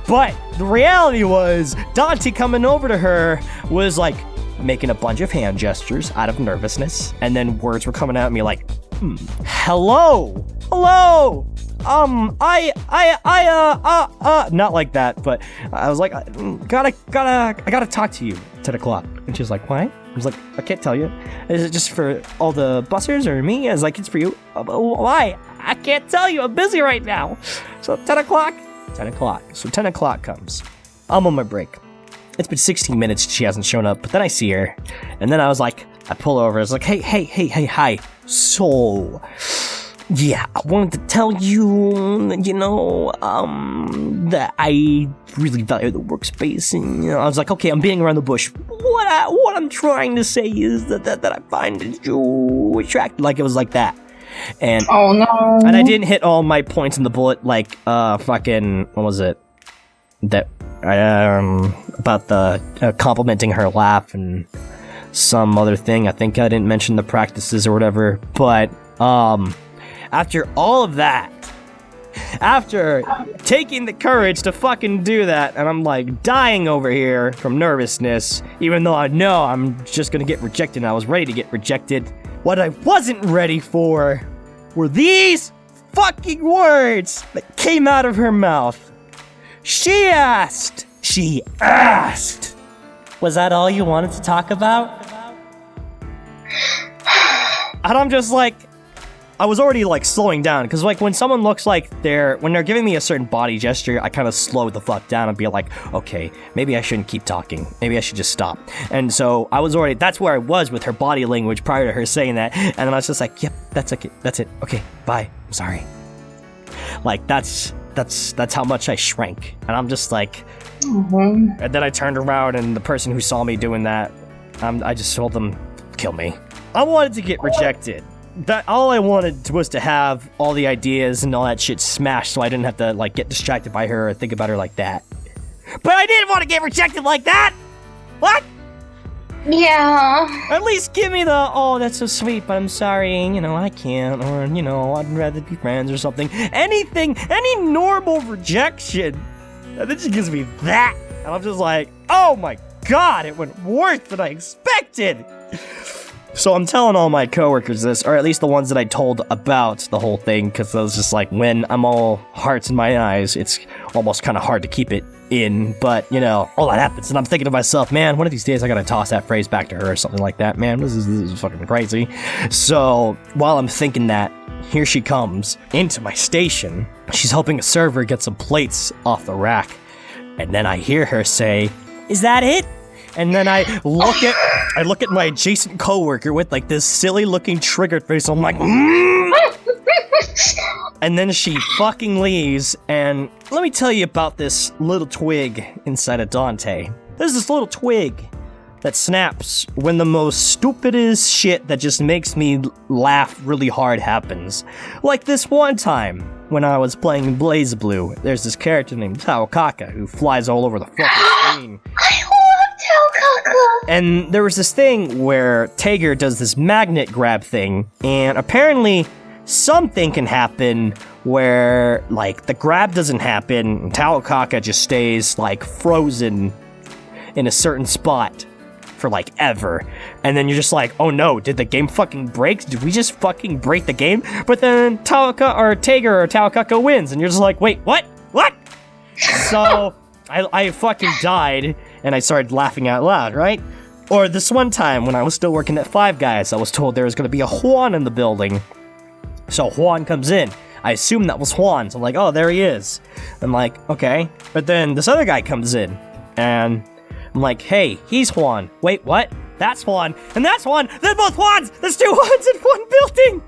But the reality was, Dante coming over to her was like making a bunch of hand gestures out of nervousness, and then words were coming at me like, hello, not like that, but I was like, I gotta talk to you at 10 o'clock. And she's like, why? I was like, I can't tell you. Is it just for all the bussers or me? I was like, it's for you. Why? I can't tell you. I'm busy right now. So 10 o'clock. 10 o'clock. So 10 o'clock comes. I'm on my break. It's been 16 minutes and she hasn't shown up, but then I see her. And then I was like, I pull over. I was like, hey, hi. So, yeah, I wanted to tell you, that I really value the workspace. And, I was like, okay, I'm beating around the bush. What I'm trying to say is that I find you attractive. Like, it was like that. And oh no! And I didn't hit all my points in the bullet, like fucking what was it? That about the complimenting her laugh and some other thing. I think I didn't mention the practices or whatever. But after all of that, after taking the courage to fucking do that, and I'm like dying over here from nervousness, even though I know I'm just gonna get rejected. And I was ready to get rejected. What I wasn't ready for were these fucking words that came out of her mouth. She asked, was that all you wanted to talk about? And I'm just like, I was already like slowing down, because like when someone looks like when they're giving me a certain body gesture, I kind of slow the fuck down and be like, okay, maybe I shouldn't keep talking. Maybe I should just stop. And so that's where I was with her body language prior to her saying that. And then I was just like, yep, that's okay. That's it. Okay, bye. I'm sorry. Like that's how much I shrank. And I'm just like, and then I turned around, and the person who saw me doing that, I just told them, kill me. I wanted to get rejected. That all I wanted was to have all the ideas and all that shit smashed, so I didn't have to like get distracted by her or think about her like that. But I didn't want to get rejected like that. What? Yeah. At least give me the, oh, that's so sweet, but I'm sorry, I can't, or I'd rather be friends or something. Anything, any normal rejection. And then she gives me that, and I'm just like, oh my god, it went worse than I expected. So I'm telling all my coworkers this, or at least the ones that I told about the whole thing, because I was just like, when I'm all hearts in my eyes, it's almost kind of hard to keep it in, but, all that happens, and I'm thinking to myself, man, one of these days I gotta toss that phrase back to her or something like that, man, this is fucking crazy. So, while I'm thinking that, here she comes into my station. She's helping a server get some plates off the rack, and then I hear her say, is that it? And then I look at my adjacent coworker with like this silly looking triggered face. I'm like, And then she fucking leaves. And let me tell you about this little twig inside of Dante. There's this little twig that snaps when the most stupidest shit that just makes me laugh really hard happens. Like this one time. when I was playing BlazBlue, there's this character named Honoka who flies all over the fucking screen. I love Honoka! And there was this thing where Tager does this magnet grab thing, and apparently something can happen where, like, the grab doesn't happen, and Honoka just stays, like, frozen in a certain spot for, like, ever. And then you're just like, oh no, did the game fucking break? Did we just fucking break the game? But then Tager wins, and you're just like, wait, what? What? So, I fucking died, and I started laughing out loud, right? Or this one time, when I was still working at Five Guys, I was told there was gonna be a Juan in the building. So Juan comes in. I assume that was Juan, so I'm like, oh, there he is. I'm like, okay. But then this other guy comes in, and I'm like, hey, he's Juan. Wait, what? That's Juan, and that's Juan. They're both Juans. There's two Juans in one building.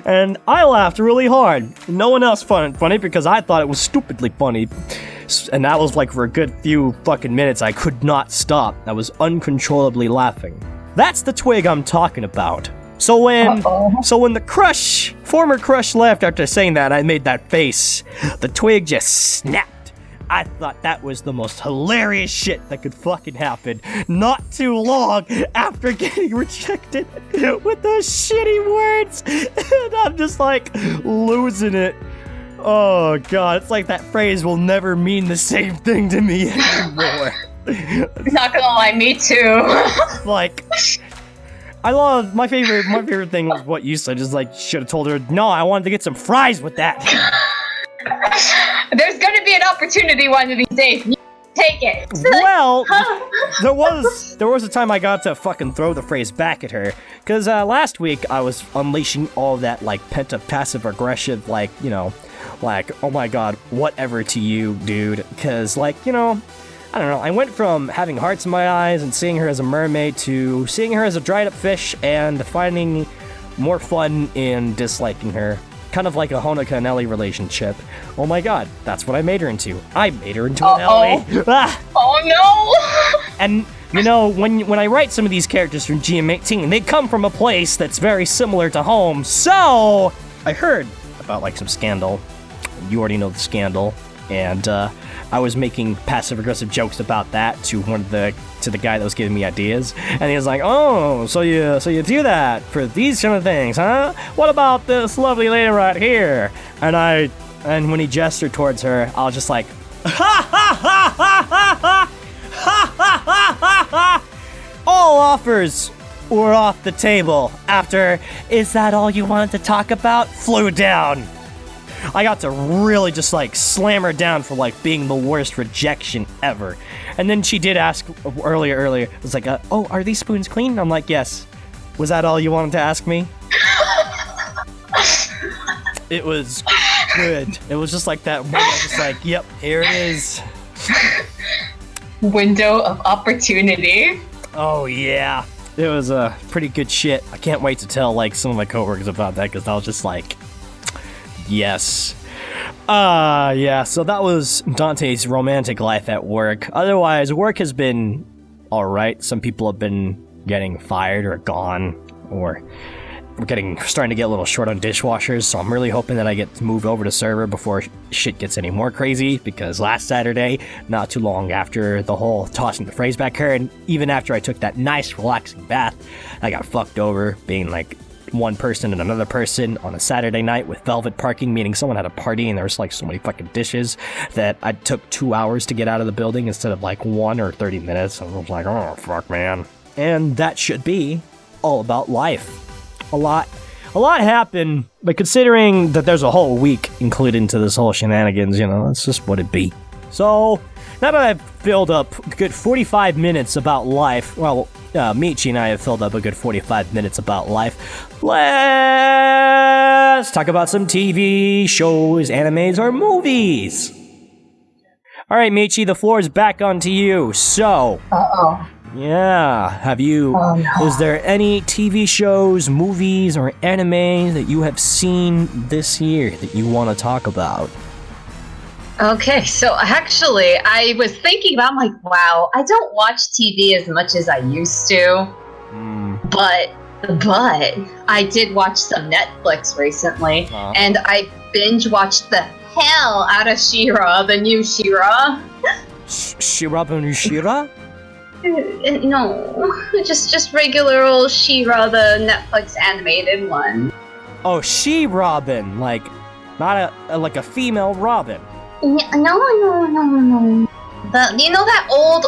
And I laughed really hard. No one else found it funny because I thought it was stupidly funny. And that was like for a good few fucking minutes. I could not stop. I was uncontrollably laughing. That's the twig I'm talking about. So when the former crush left after saying that, I made that face. The twig just snapped. I thought that was the most hilarious shit that could fucking happen. Not too long after getting rejected with those shitty words. And I'm just like losing it. Oh god, it's like that phrase will never mean the same thing to me anymore. Not gonna lie, me too. Like, I love my favorite thing was what you said. Just like, should have told her, no, I wanted to get some fries with that. There's gonna be an opportunity one of these days. You take it. Well, there was a time I got to fucking throw the phrase back at her. Because last week I was unleashing all that like pent-up passive aggressive, like, you know, like, oh my god, whatever to you, dude. Because, like, you know, I don't know, I went from having hearts in my eyes and seeing her as a mermaid to seeing her as a dried up fish and finding more fun in disliking her. Kind of like a Honoka and Ellie relationship. Oh my god, that's what I made her into. I made her into an Ellie. Ah. Oh no! And, you know, when I write some of these characters from GM18, they come from a place that's very similar to home. So, I heard about, like, some scandal. You already know the scandal. And, I was making passive-aggressive jokes about that to the guy that was giving me ideas, and he was like, "Oh, so you do that for these kind of things, huh? What about this lovely lady right here?" And when he gestured towards her, I was just like, "Ha ha ha ha ha ha ha ha ha ha! All offers were off the table after 'Is that all you wanted to talk about?' flew down." I got to really just like slam her down for like being the worst rejection ever. And then she did ask earlier, it was like, oh, are these spoons clean? I'm like, yes. Was that all you wanted to ask me? It was good. It was just like that moment, just like, yep, here it is. Window of opportunity. Oh yeah. It was pretty good shit. I can't wait to tell like some of my coworkers about that because I was just like, yes. Yeah, so that was Dante's romantic life at work. Otherwise, work has been alright. Some people have been getting fired or gone, or we're starting to get a little short on dishwashers, so I'm really hoping that I get to move over to server before shit gets any more crazy, because last Saturday, not too long after the whole tossing the phrase back here, and even after I took that nice relaxing bath, I got fucked over being like one person and another person on a Saturday night with velvet parking, meaning someone had a party and there was like so many fucking dishes that I took 2 hours to get out of the building instead of like 1 or 30 minutes. And I was like, oh fuck, man. And that should be all about life. A lot happened, but considering that there's a whole week included into this whole shenanigans, you know, that's just what it be. So now that I've filled up a good 45 minutes about life, well, Michi and I have filled up a good 45 minutes about life. Let's talk about some TV shows, animes, or movies. All right, Michi, the floor is back onto you. So, yeah, is there any TV shows, movies, or anime that you have seen this year that you want to talk about? Okay, so actually, I was thinking about, I'm like, wow, I don't watch TV as much as I used to, but But I did watch some Netflix recently, and I binge watched the hell out of She-Ra, the new She-Ra. She-Ra, the new She-Ra? No, just regular old She-Ra, the Netflix animated one. Oh, She-Robin, like, not like a female Robin. No. You know that old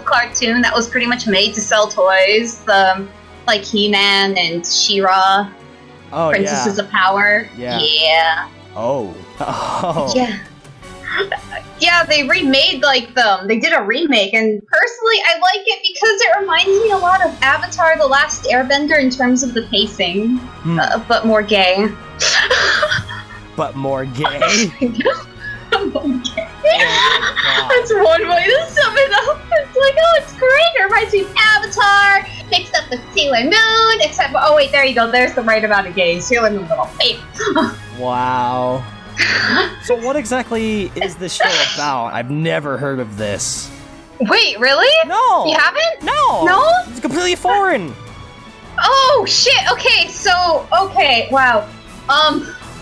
cartoon that was pretty much made to sell toys? Like He-Man and She-Ra, Princesses of Power. Yeah. Oh. Yeah. Yeah, they remade them. They did a remake, and personally, I like it because it reminds me a lot of Avatar: The Last Airbender in terms of the pacing, but more gay. But more gay. That's one way to sum it up. It's like, oh, it's great. It reminds me of Avatar, mixed up with Sailor Moon, except, oh wait, there you go. There's the right amount of gay. Sailor Moon little babe. Wow. So what exactly is this show about? I've never heard of this. Wait, really? No. You haven't? No. No? It's completely foreign. Oh shit. Okay, wow.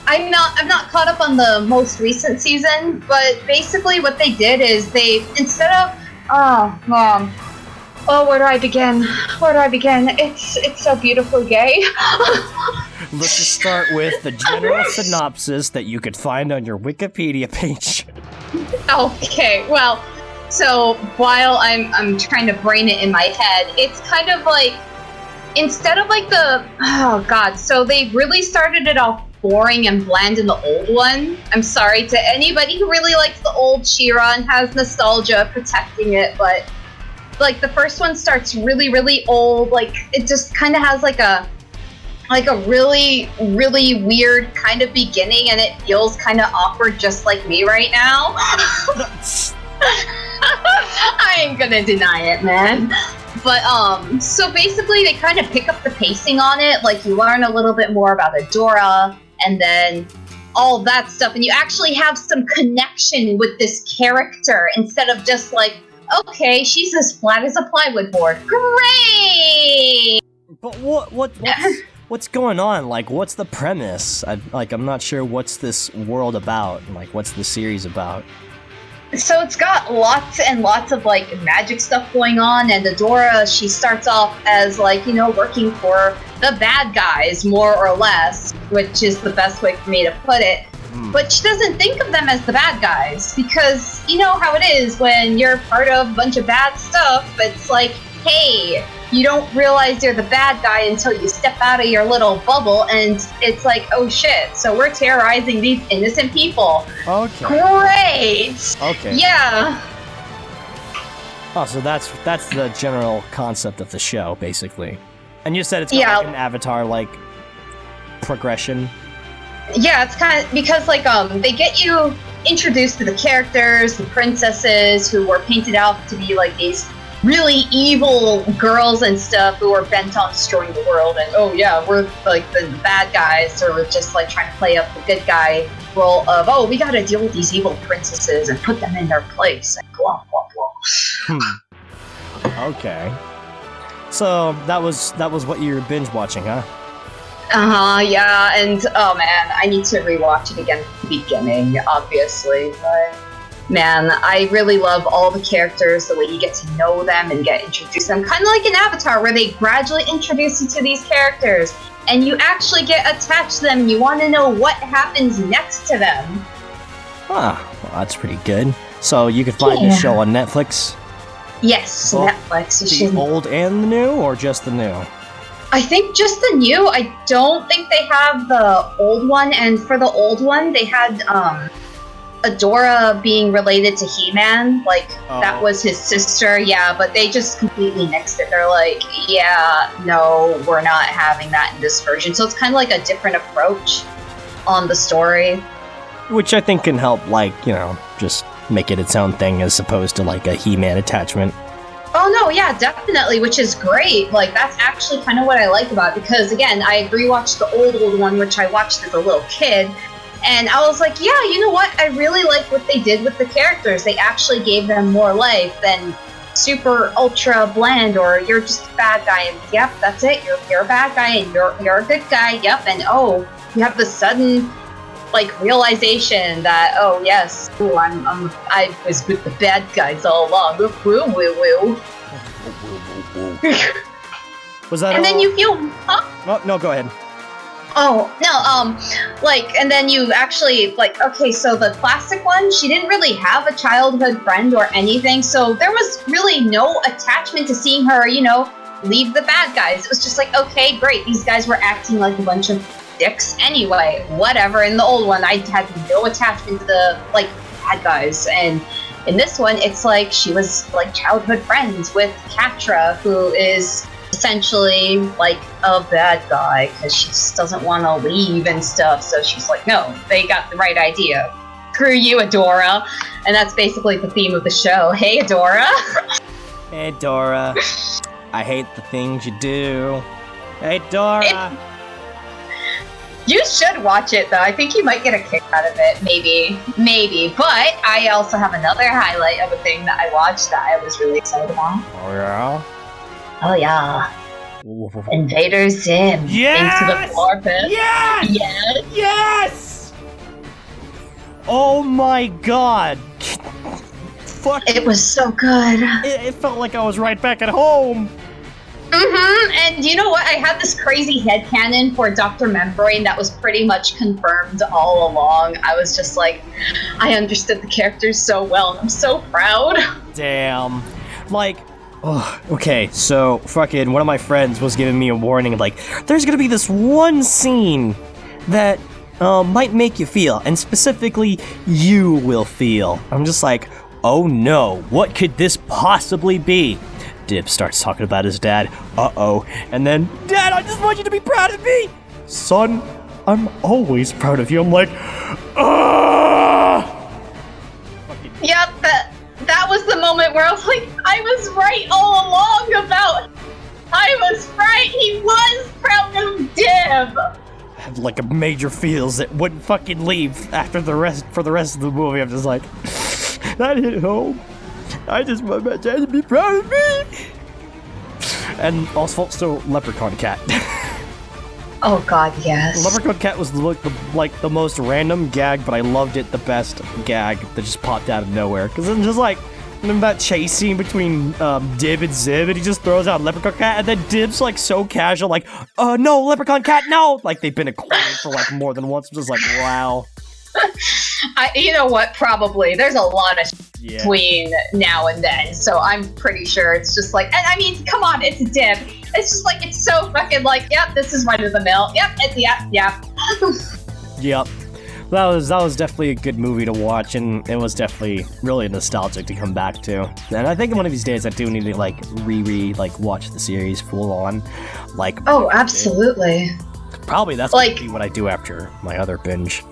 I'm not caught up on the most recent season, but basically what they did is they, instead of, where do I begin? It's so beautifully gay. Let's just start with the general synopsis that you could find on your Wikipedia page. Okay, well, so while I'm trying to brain it in my head, it's kind of like, instead of like so they really started it off boring and bland in the old one. I'm sorry to anybody who really likes the old She-Ra and has nostalgia protecting it, but like the first one starts really, really old. Like it just kind of has like a really, really weird kind of beginning, and it feels kind of awkward just like me right now. I ain't gonna deny it, man. But, so basically they kind of pick up the pacing on it, like you learn a little bit more about Adora, and then all that stuff, and you actually have some connection with this character, instead of just like, okay, she's as flat as a plywood board. Great! But what's going on? Like, what's the premise? I'm not sure what's this world about, like, what's the series about? So it's got lots and lots of, like, magic stuff going on, and Adora, she starts off as, like, working for the bad guys, more or less, which is the best way for me to put it. But she doesn't think of them as the bad guys, because you know how it is when you're part of a bunch of bad stuff. It's like, hey, you don't realize you're the bad guy until you step out of your little bubble, and it's like, oh shit, so we're terrorizing these innocent people. Okay. Great! Okay. Yeah. Oh, so that's the general concept of the show, basically. And you said it's got like an Avatar-like progression. Yeah, it's kind of, because like, they get you introduced to the characters, the princesses, who were painted out to be like these really evil girls and stuff who are bent on destroying the world, and oh yeah, we're like the bad guys, or we're just like trying to play up the good guy role of, oh, we gotta deal with these evil princesses and put them in their place, and blah blah blah. Okay. So that was what you were binge watching, huh? Yeah, and oh man, I need to rewatch it again from the beginning, obviously, but man, I really love all the characters, the way you get to know them and get introduced to them. Kind of like an Avatar, where they gradually introduce you to these characters, and you actually get attached to them, and you want to know what happens next to them. Well, that's pretty good. So you can find this show on Netflix? Yes, Netflix. The old and the new, or just the new? I think just the new. I don't think they have the old one, and for the old one, they had, Adora being related to He-Man, like, that was his sister, yeah, but they just completely nixed it. They're like, yeah, no, we're not having that in this version. So it's kind of like a different approach on the story. Which I think can help, like, just make it its own thing as opposed to, like, a He-Man attachment. Oh, no, yeah, definitely, which is great. Like, that's actually kind of what I like about it, because, again, I rewatched the old one, which I watched as a little kid, and I was like, yeah, you know what? I really like what they did with the characters. They actually gave them more life than super ultra bland, or you're just a bad guy, and yep, that's it. You're a bad guy, and you're a good guy. Yep, and oh, you have the sudden like realization that oh yes, ooh, I was with the bad guys all along. Woo woo woo. Was that? And then you feel, huh? Oh no, go ahead. Oh, no, like, and then you actually, like, okay, so the classic one, she didn't really have a childhood friend or anything, so there was really no attachment to seeing her, you know, leave the bad guys. It was just like, okay, great, these guys were acting like a bunch of dicks anyway, whatever. In the old one, I had no attachment to the, like, bad guys, and in this one, it's like she was, like, childhood friends with Katra, who is essentially like a bad guy because she just doesn't want to leave and stuff, so she's like, no, they got the right idea. Screw you, Adora. And that's basically the theme of the show. Hey, Adora. Hey, Dora. I hate the things you do. Hey, Dora. You should watch it, though. I think you might get a kick out of it, maybe. But I also have another highlight of a thing that I watched that I was really excited about. Oh, yeah? Oh yeah. Invader Zim. Yes! Into the floor pit. Yes! Yes! Yes! Oh my god. Fuck. It was so good. It felt like I was right back at home. Mm-hmm, and you know what? I had this crazy headcanon for Dr. Membrane that was pretty much confirmed all along. I was just like, I understood the characters so well, and I'm so proud. Damn. Like, oh, okay, so fucking one of my friends was giving me a warning, like, there's gonna be this one scene that might make you feel, and specifically, you will feel. I'm just like, oh no, what could this possibly be? Dib starts talking about his dad, uh-oh, and then, Dad, I just want you to be proud of me! Son, I'm always proud of you. I'm like, Yep, that was the moment where I was like, I was right all along about... I was right, he was proud of Dib! I had like a major feels that wouldn't fucking leave after for the rest of the movie. I'm just like, that hit home. I just want my dad to be proud of me! And also Leprechaun Cat. Oh god, yes. Leprechaun Cat was the most random gag, but I loved it the best gag that just popped out of nowhere. Because I'm just like, that chase scene between Dib and Zib, and he just throws out Leprechaun Cat, and then Dib's like so casual, like, no, Leprechaun Cat, no! Like they've been acquired for like more than once. I'm just like, wow. You know what, probably. There's a lot of between now and then, so I'm pretty sure it's just like, and I mean, come on, it's Dib. It's just like, it's so fucking like, yep, this is right of the mill. Yep, yep. Yep. That was definitely a good movie to watch, and it was definitely really nostalgic to come back to. And I think one of these days I do need to like watch the series full on. Like, oh, absolutely. Probably that's like, gonna be what I do after my other binge.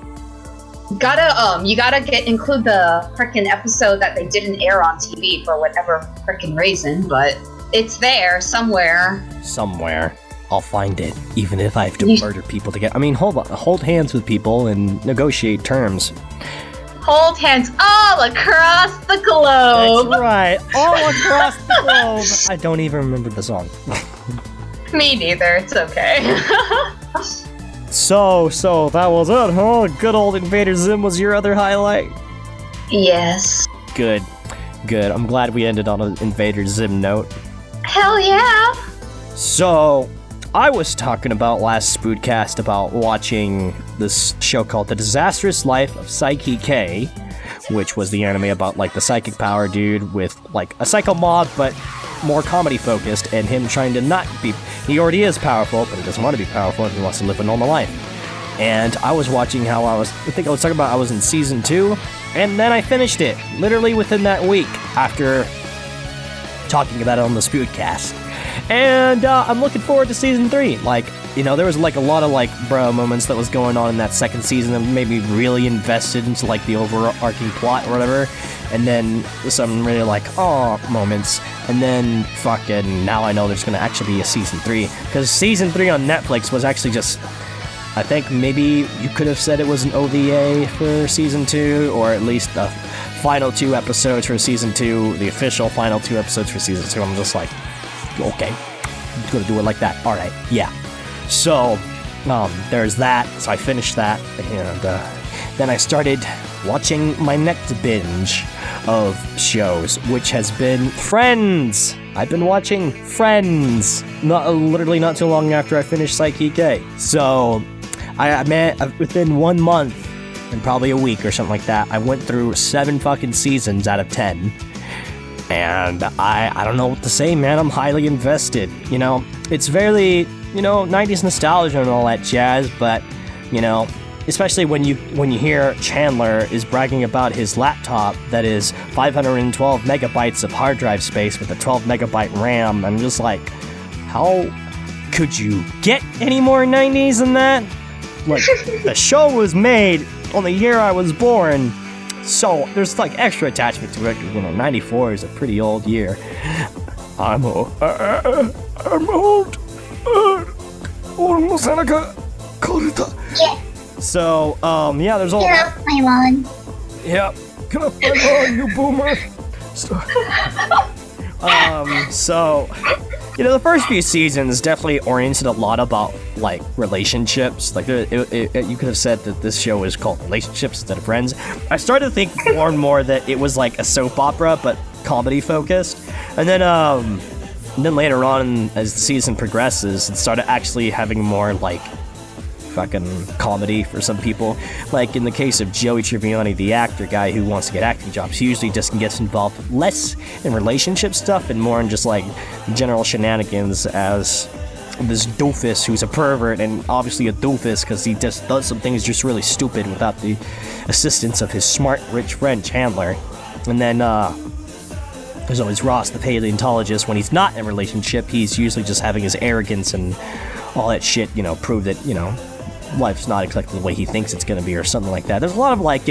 You gotta include the frickin' episode that they didn't air on TV for whatever frickin' reason, but it's there somewhere. Somewhere. I'll find it, even if I have to murder people to get. I mean, hold hands with people and negotiate terms. Hold hands all across the globe. That's right, all across the globe. I don't even remember the song. Me neither. It's okay. So that was it, huh? Good old Invader Zim was your other highlight? Yes. Good. I'm glad we ended on an Invader Zim note. Hell yeah! So, I was talking about last Spoodcast about watching this show called The Disastrous Life of Psyche K, which was the anime about like the psychic power dude with like a psycho mob, but more comedy focused, and him trying to not be. He already is powerful, but he doesn't want to be powerful, and he wants to live a normal life. And I was watching how I was in season 2, and then I finished it literally within that week after talking about it on the Spoodcast. And I'm looking forward to season 3. Like, you know, there was like a lot of like bro moments that was going on in that second season that made me really invested into like the overarching plot or whatever. And then some really like moments. And then fucking now I know there's gonna actually be a season 3, because season 3 on Netflix was actually just I think maybe you could have said it was an OVA for season 2, or at least the final 2 episodes for season 2, the official final 2 episodes for season 2. I'm just like, okay, I'm gonna do it like that. All right, yeah. So, there's that. So I finished that, and then I started watching my next binge of shows, which has been Friends. I've been watching Friends, literally not too long after I finished Psyche K. So, within 1 month, and probably a week or something like that, I went through 7 fucking seasons out of 10. And I don't know what to say, man. I'm highly invested. You know, it's very, 90s nostalgia and all that jazz, but, especially when you hear Chandler is bragging about his laptop that is 512 megabytes of hard drive space with a 12 megabyte RAM. I'm just like, how could you get any more 90s than that? Like, the show was made on the year I was born, so there's like extra attachment to it. 94 is a pretty old year. I'm old. So, yeah, there's all that. Get off my lawn. Yep. Get off my lawn, you boomer. So, the first few seasons definitely oriented a lot about, like, relationships. Like, you could have said that this show is called Relationships instead of Friends. I started to think more and more that it was like a soap opera, but comedy-focused. And then later on, as the season progresses, it started actually having more, like, fucking comedy for some people. Like in the case of Joey Tribbiani, the actor guy who wants to get acting jobs, he usually just gets involved less in relationship stuff and more in just like general shenanigans as this doofus who's a pervert, and obviously a doofus because he just does some things just really stupid without the assistance of his smart, rich friend Chandler. And then there's always Ross, the paleontologist. When he's not in a relationship, he's usually just having his arrogance and all that shit, prove that, life's not exactly the way he thinks it's gonna be or something like that. There's a lot of like,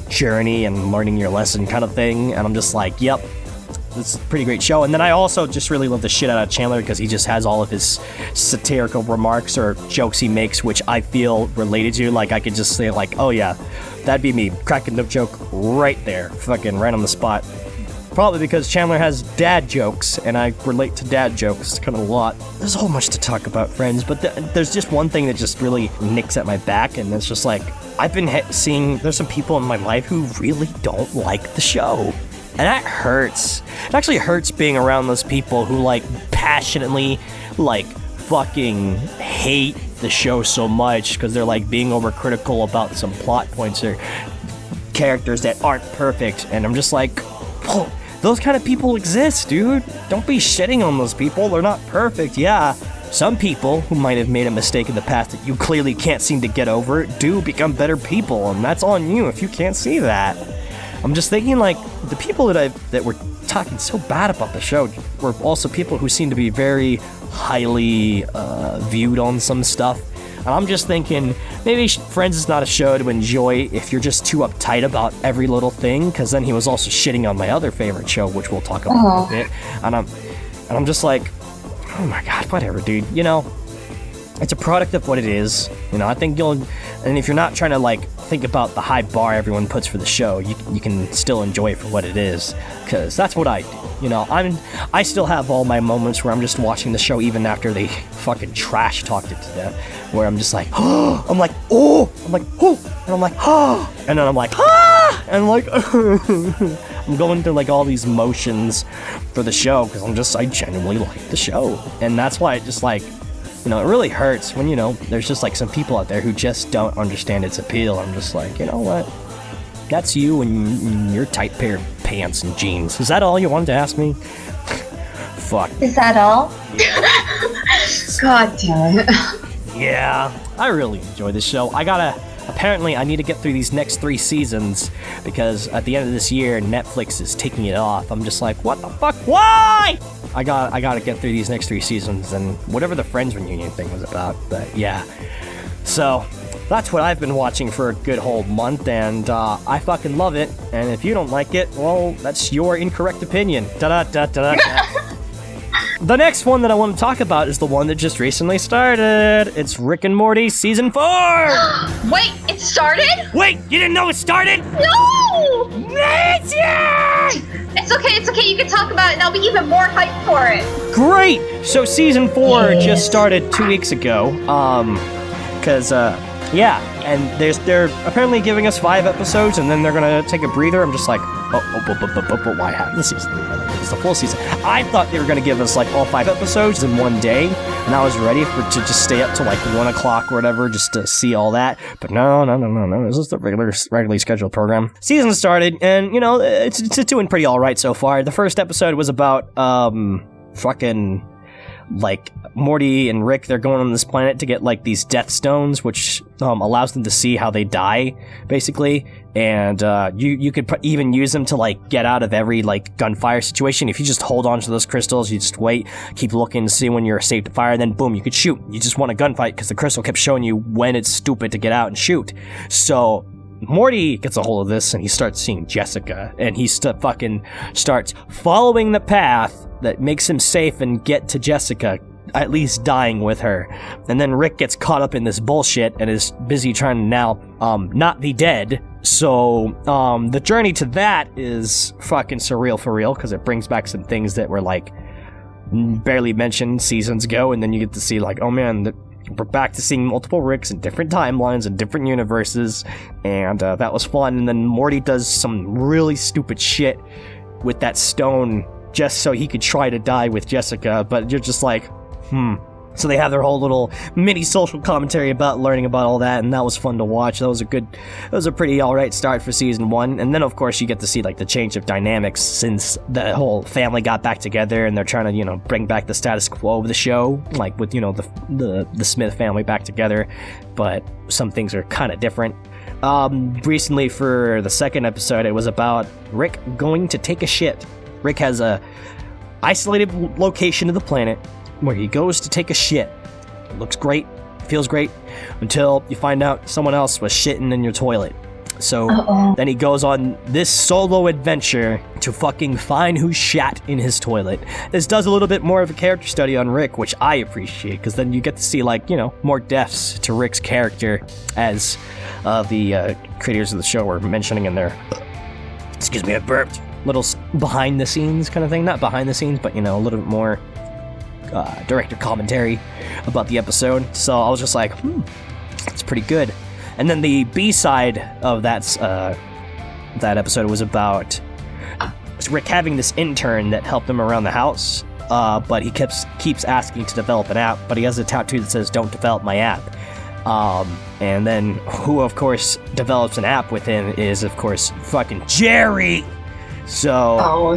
journey and learning your lesson kind of thing, and I'm just like, yep, this is a pretty great show. And then I also just really love the shit out of Chandler because he just has all of his satirical remarks or jokes he makes, which I feel related to. Like, I could just say like, oh yeah, that'd be me, cracking the joke right there, fucking right on the spot. Probably because Chandler has dad jokes, and I relate to dad jokes kind of a lot. There's a whole much to talk about Friends, but there's just one thing that just really nicks at my back, and it's just like, I've been seeing, there's some people in my life who really don't like the show. And that hurts. It actually hurts being around those people who, like, passionately, like, fucking hate the show so much because they're, like, being overcritical about some plot points or characters that aren't perfect, and I'm just like, whoa. Those kind of people exist, dude. Don't be shitting on those people. They're not perfect, yeah. Some people who might have made a mistake in the past that you clearly can't seem to get over do become better people, and that's on you if you can't see that. I'm just thinking, like, the people that were talking so bad about the show were also people who seem to be very highly viewed on some stuff. And I'm just thinking, maybe Friends is not a show to enjoy if you're just too uptight about every little thing, because then he was also shitting on my other favorite show, which we'll talk about in a bit. And I'm just like, oh my god, whatever, dude. It's a product of what it is. I think and if you're not trying to, like, think about the high bar everyone puts for the show, you can still enjoy it for what it is, because that's what I do. I still have all my moments where I'm just watching the show even after they fucking trash talked it to death, where I'm just like, oh, I'm like, oh, I'm like, oh, and I'm like, oh, and then I'm like, ah, and like, I'm going through like all these motions for the show because I genuinely like the show, and that's why it just like, it really hurts when, there's just like some people out there who just don't understand its appeal. I'm just like, you know what? That's you and your tight pair of pants and jeans. Is that all you wanted to ask me? Fuck. Is that all? God damn it. Yeah, I really enjoy this show. Apparently I need to get through these next 3 seasons because at the end of this year, Netflix is taking it off. I'm just like, what the fuck? Why? I gotta get through these next 3 seasons and whatever the Friends reunion thing was about, but yeah. So, that's what I've been watching for a good whole month, and I fucking love it, and if you don't like it, well, that's your incorrect opinion. Da-da-da-da-da. the next one that I want to talk about is the one that just recently started. It's Rick and Morty Season 4! Wait, it started? Wait, you didn't know it started? No! Yeah! It's okay, you can talk about it and I'll be even more hyped for it. Great! So Season 4 just started 2 weeks ago, and they're apparently giving us 5 episodes, and then they're gonna take a breather. I'm just like, but why have the season? It's the full season. I thought they were gonna give us like all 5 episodes in one day, and I was ready to just stay up till like 1 o'clock or whatever just to see all that. But no. This is the regularly scheduled program. Season started, and you know it's doing pretty all right so far. The first episode was about fucking. Like Morty and Rick, they're going on this planet to get like these death stones, which allows them to see how they die, basically. And you could even use them to like get out of every like gunfire situation. If you just hold on to those crystals, you just wait, keep looking to see when you're safe to fire, and then boom, you could shoot. You just want a gunfight because the crystal kept showing you when it's stupid to get out and shoot. So Morty gets a hold of this and he starts seeing Jessica, and he fucking starts following the path that makes him safe and get to Jessica, at least dying with her. And then Rick gets caught up in this bullshit and is busy trying to now not be dead. So the journey to that is fucking surreal for real, because it brings back some things that were like barely mentioned seasons ago, and then you get to see like, oh man, we're back to seeing multiple Ricks in different timelines and different universes, and that was fun. And then Morty does some really stupid shit with that stone just so he could try to die with Jessica, but you're just like, So they have their whole little mini social commentary about learning about all that, and that was fun to watch. That was a pretty alright start for season 1. And then of course you get to see like the change of dynamics since the whole family got back together, and they're trying to, you know, bring back the status quo of the show, like with, you know, the Smith family back together, but some things are kind of different. Recently for the second episode, it was about Rick going to take a shit. Rick has a isolated location of the planet where he goes to take a shit. It looks great, feels great, until you find out someone else was shitting in your toilet. So then he goes on this solo adventure to fucking find who shat in his toilet. This does a little bit more of a character study on Rick, which I appreciate, because then you get to see, like, you know, more depths to Rick's character, as the creators of the show were mentioning in their... Excuse me, I burped. Little behind the scenes kind of thing. Not behind the scenes, but, you know, a little bit more director commentary about the episode. So I was just like, it's pretty good. And then the B-side of that episode was about Rick having this intern that helped him around the house, but he keeps asking to develop an app, but he has a tattoo that says, "Don't develop my app." And then who, of course, develops an app with him is, of course, fucking Jerry! So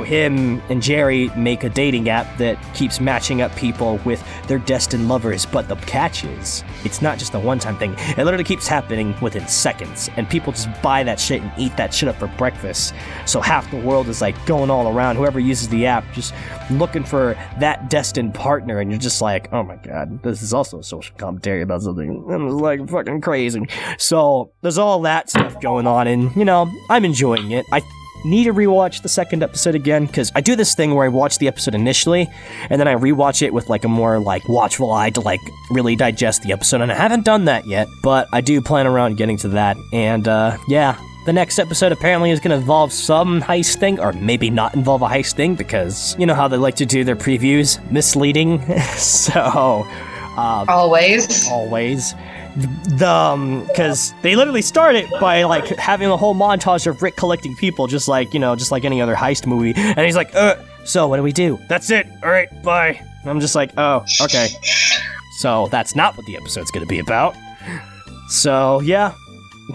him and Jerry make a dating app that keeps matching up people with their destined lovers, but the catch is, it's not just a one-time thing. It literally keeps happening within seconds, and people just buy that shit and eat that shit up for breakfast. So half the world is like going all around, whoever uses the app, just looking for that destined partner, and you're just like, oh my god, this is also a social commentary about something. It was like fucking crazy. So there's all that stuff going on, and you know, I'm enjoying it. I need to rewatch the second episode again, because I do this thing where I watch the episode initially and then I rewatch it with like a more like watchful eye to like really digest the episode, and I haven't done that yet, but I do plan around getting to that. And yeah, the next episode apparently is going to involve some heist thing, or maybe not involve a heist thing, because you know how they like to do their previews, misleading. So always because they literally start it by like having a whole montage of Rick collecting people, just like, you know, just like any other heist movie, and he's like, so what do we do? That's it, alright, bye. And I'm just like, oh, okay. So that's not what the episode's gonna be about. So yeah,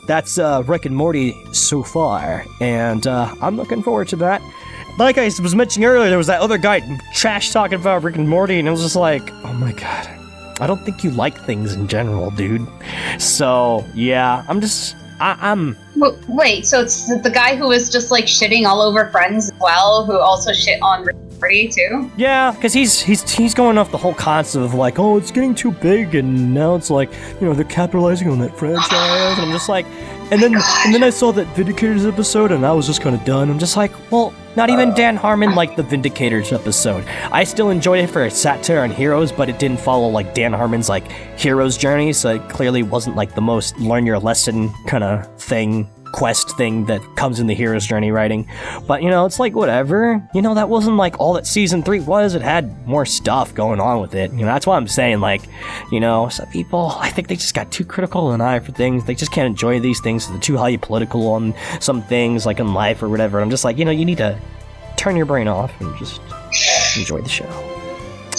that's Rick and Morty so far, and I'm looking forward to that. Like I was mentioning earlier, there was that other guy trash talking about Rick and Morty, and it was just like, oh my god, I don't think you like things in general, dude. So, yeah, I'm... Wait, so it's the guy who was just, like, shitting all over Friends as well, who also shit on Rick too? Yeah, because he's going off the whole concept of, like, oh, it's getting too big, and now it's like, you know, they're capitalizing on that franchise, and I'm just like, And then I saw that Vindicators episode, and I was just kind of done. I'm just like, well, not even Dan Harmon liked the Vindicators episode. I still enjoyed it for its satire on heroes, but it didn't follow like Dan Harmon's like hero's journey, so it clearly wasn't like the most learn your lesson kind of thing. Quest thing that comes in the hero's journey writing. But it's like whatever, that wasn't like all that season 3 was. It had more stuff going on with it. That's why I'm saying, like, some people, I think they just got too critical of an eye for things. They just can't enjoy these things. They're too highly political on some things, like in life or whatever. I'm just like, you need to turn your brain off and just enjoy the show.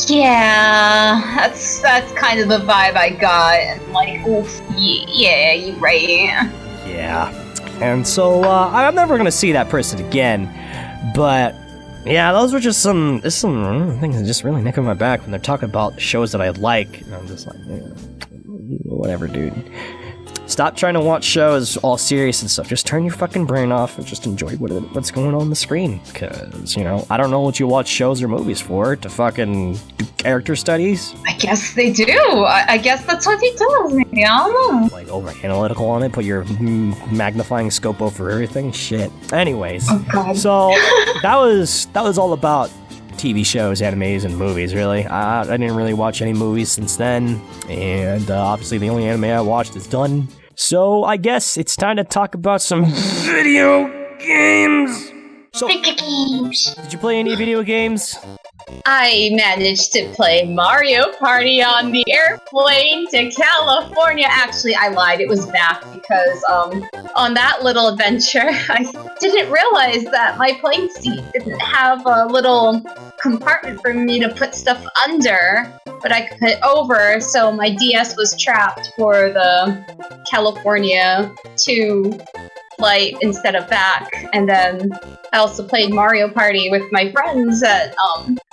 Yeah, that's kind of the vibe I got. And like, oof, yeah, you're right. Yeah. And so, I'm never gonna see that person again, but, yeah, those were just some things that just really nick on my back when they're talking about shows that I like, and I'm just like, whatever, dude. Stop trying to watch shows all serious and stuff. Just turn your fucking brain off and just enjoy what's going on the screen. Because, I don't know what you watch shows or movies for, to fucking do character studies. I guess they do. I guess that's what he does, maybe. I don't know. Like, over analytical on it, put your magnifying scope over everything. Shit. Anyways. Oh, God. So, that was all about TV shows, animes, and movies, really. I didn't really watch any movies since then, and obviously the only anime I watched is done. So I guess it's time to talk about some video games. So, did you play any video games? I managed to play Mario Party on the airplane to California. Actually, I lied. It was back because on that little adventure, I didn't realize that my plane seat didn't have a little compartment for me to put stuff under, but I could put over, so my DS was trapped for the California to flight instead of back. And then I also played Mario Party with my friends at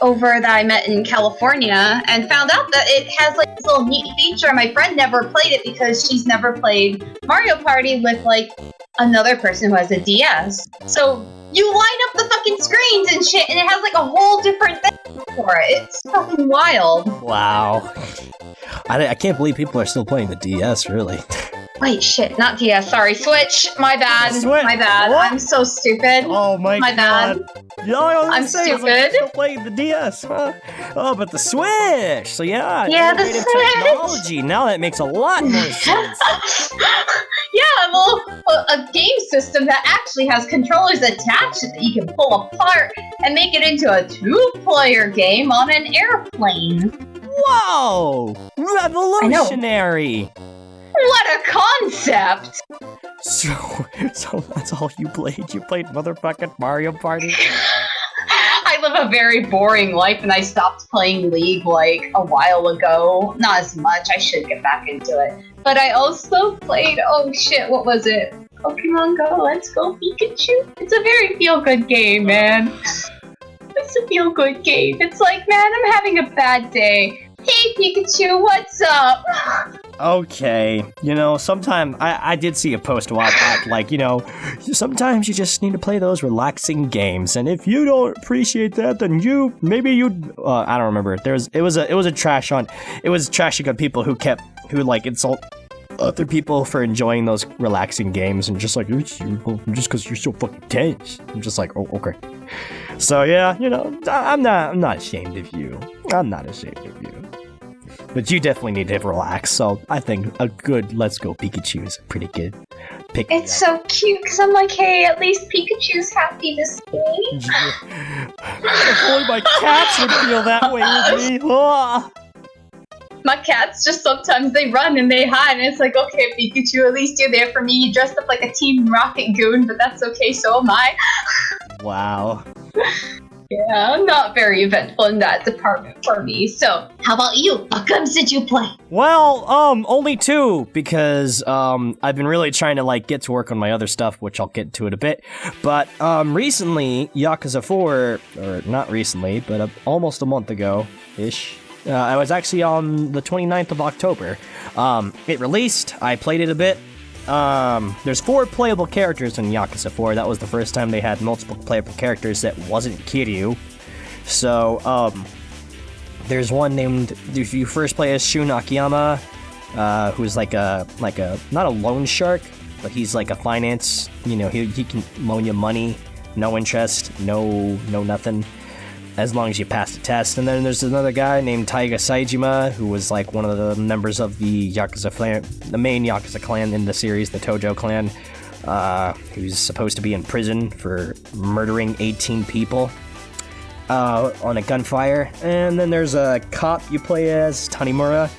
over that I met in California, and found out that it has like this little neat feature. My friend never played it because she's never played Mario Party with like another person who has a DS. So you line up the fucking screens and shit, and it has like a whole different thing for it. It's fucking wild. Wow. I can't believe people are still playing the DS, really. Wait, shit, not DS, sorry, Switch, my bad, my bad, what? I'm so stupid. Oh my god. Bad. Yeah, I'm stupid. Like, still playing the DS, huh? Oh, but the Switch! So yeah, the Switch! Technology, now that makes a lot more sense. Yeah, well, a game system that actually has controllers attached that you can pull apart and make it into a 2-player game on an airplane. Whoa! Revolutionary! What a concept! So that's all you played? You played motherfucking Mario Party? I live a very boring life, and I stopped playing League like a while ago. Not as much, I should get back into it. But I also played, oh shit, what was it? Pokemon Go, Let's Go Pikachu? It's a very feel-good game, man. It's a feel-good game. It's like, man, I'm having a bad day. Hey Pikachu, what's up? Okay, sometimes I did see a post a while back, like, sometimes you just need to play those relaxing games, and if you don't appreciate that, then I don't remember. It was trashing on people who insult other people for enjoying those relaxing games, and just like, just because you're so fucking tense. I'm just like, oh, okay. So yeah, I'm not ashamed of you. I'm not ashamed of you. But you definitely need to relax, so I think a good Let's Go Pikachu is a pretty good pick. It's so cute, because I'm like, hey, at least Pikachu's happy to see me. If only my cats would feel that way with me. Oh. My cats just sometimes they run and they hide, and it's like, okay, Pikachu, at least you're there for me. You dressed up like a Team Rocket goon, but that's okay, so am I. Wow. Yeah, I'm not very eventful in that department for me. So, how about you? What games did you play? Well, only 2, because, I've been really trying to, get to work on my other stuff, which I'll get to in a bit. But, recently, Yakuza 4, or not recently, but almost a month ago-ish, I was actually on the 29th of October. It released, I played it a bit. There's 4 playable characters in Yakuza 4. That was the first time they had multiple playable characters that wasn't Kiryu. So, there's one named, if you first play as Shun Akiyama, who's like a, not a loan shark, but he's like a finance, he can loan you money, no interest, no nothing, as long as you pass the test. And then there's another guy named Taiga Saejima, who was like one of the members of the Yakuza clan, the main Yakuza clan in the series, the Tojo clan, who's supposed to be in prison for murdering 18 people on a gunfire. And then there's a cop you play as, Tanimura.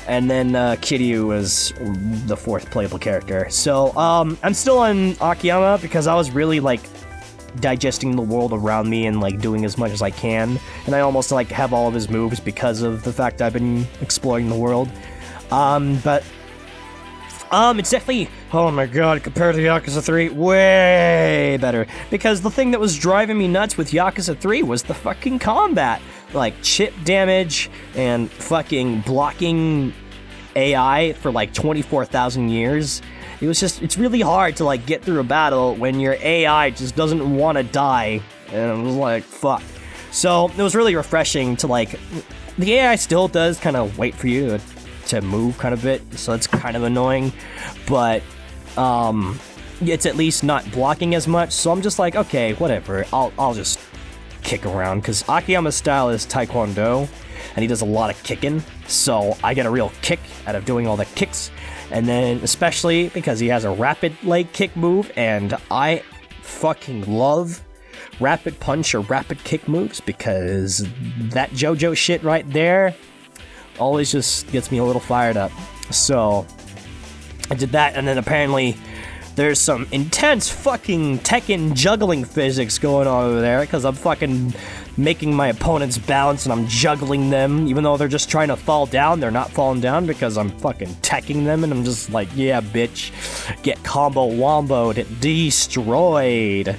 And then Kiryu is the fourth playable character. So I'm still on Akiyama because I was really like digesting the world around me and like doing as much as I can. And I almost like have all of his moves because of the fact I've been exploring the world. But it's definitely, oh my god, compared to Yakuza 3, way better. Because the thing that was driving me nuts with Yakuza 3 was the fucking combat. Like, chip damage and fucking blocking AI for like 24,000 years. It's really hard to like get through a battle when your AI just doesn't want to die. And I was like, fuck. So, it was really refreshing to like, the AI still does kind of wait for you to move kind of bit, so it's kind of annoying, but it's at least not blocking as much, so I'm just like, okay, whatever, I'll just kick around, because Akiyama's style is Taekwondo, and he does a lot of kicking, so I get a real kick out of doing all the kicks, and then especially because he has a rapid leg kick move, and I fucking love rapid punch or rapid kick moves, because that JoJo shit right there always just gets me a little fired up. So I did that, and then apparently there's some intense fucking Tekken juggling physics going on over there, because I'm fucking making my opponents bounce and I'm juggling them, even though they're just trying to fall down. They're not falling down because I'm fucking teching them, and I'm just like, yeah, bitch, get combo womboed, destroyed.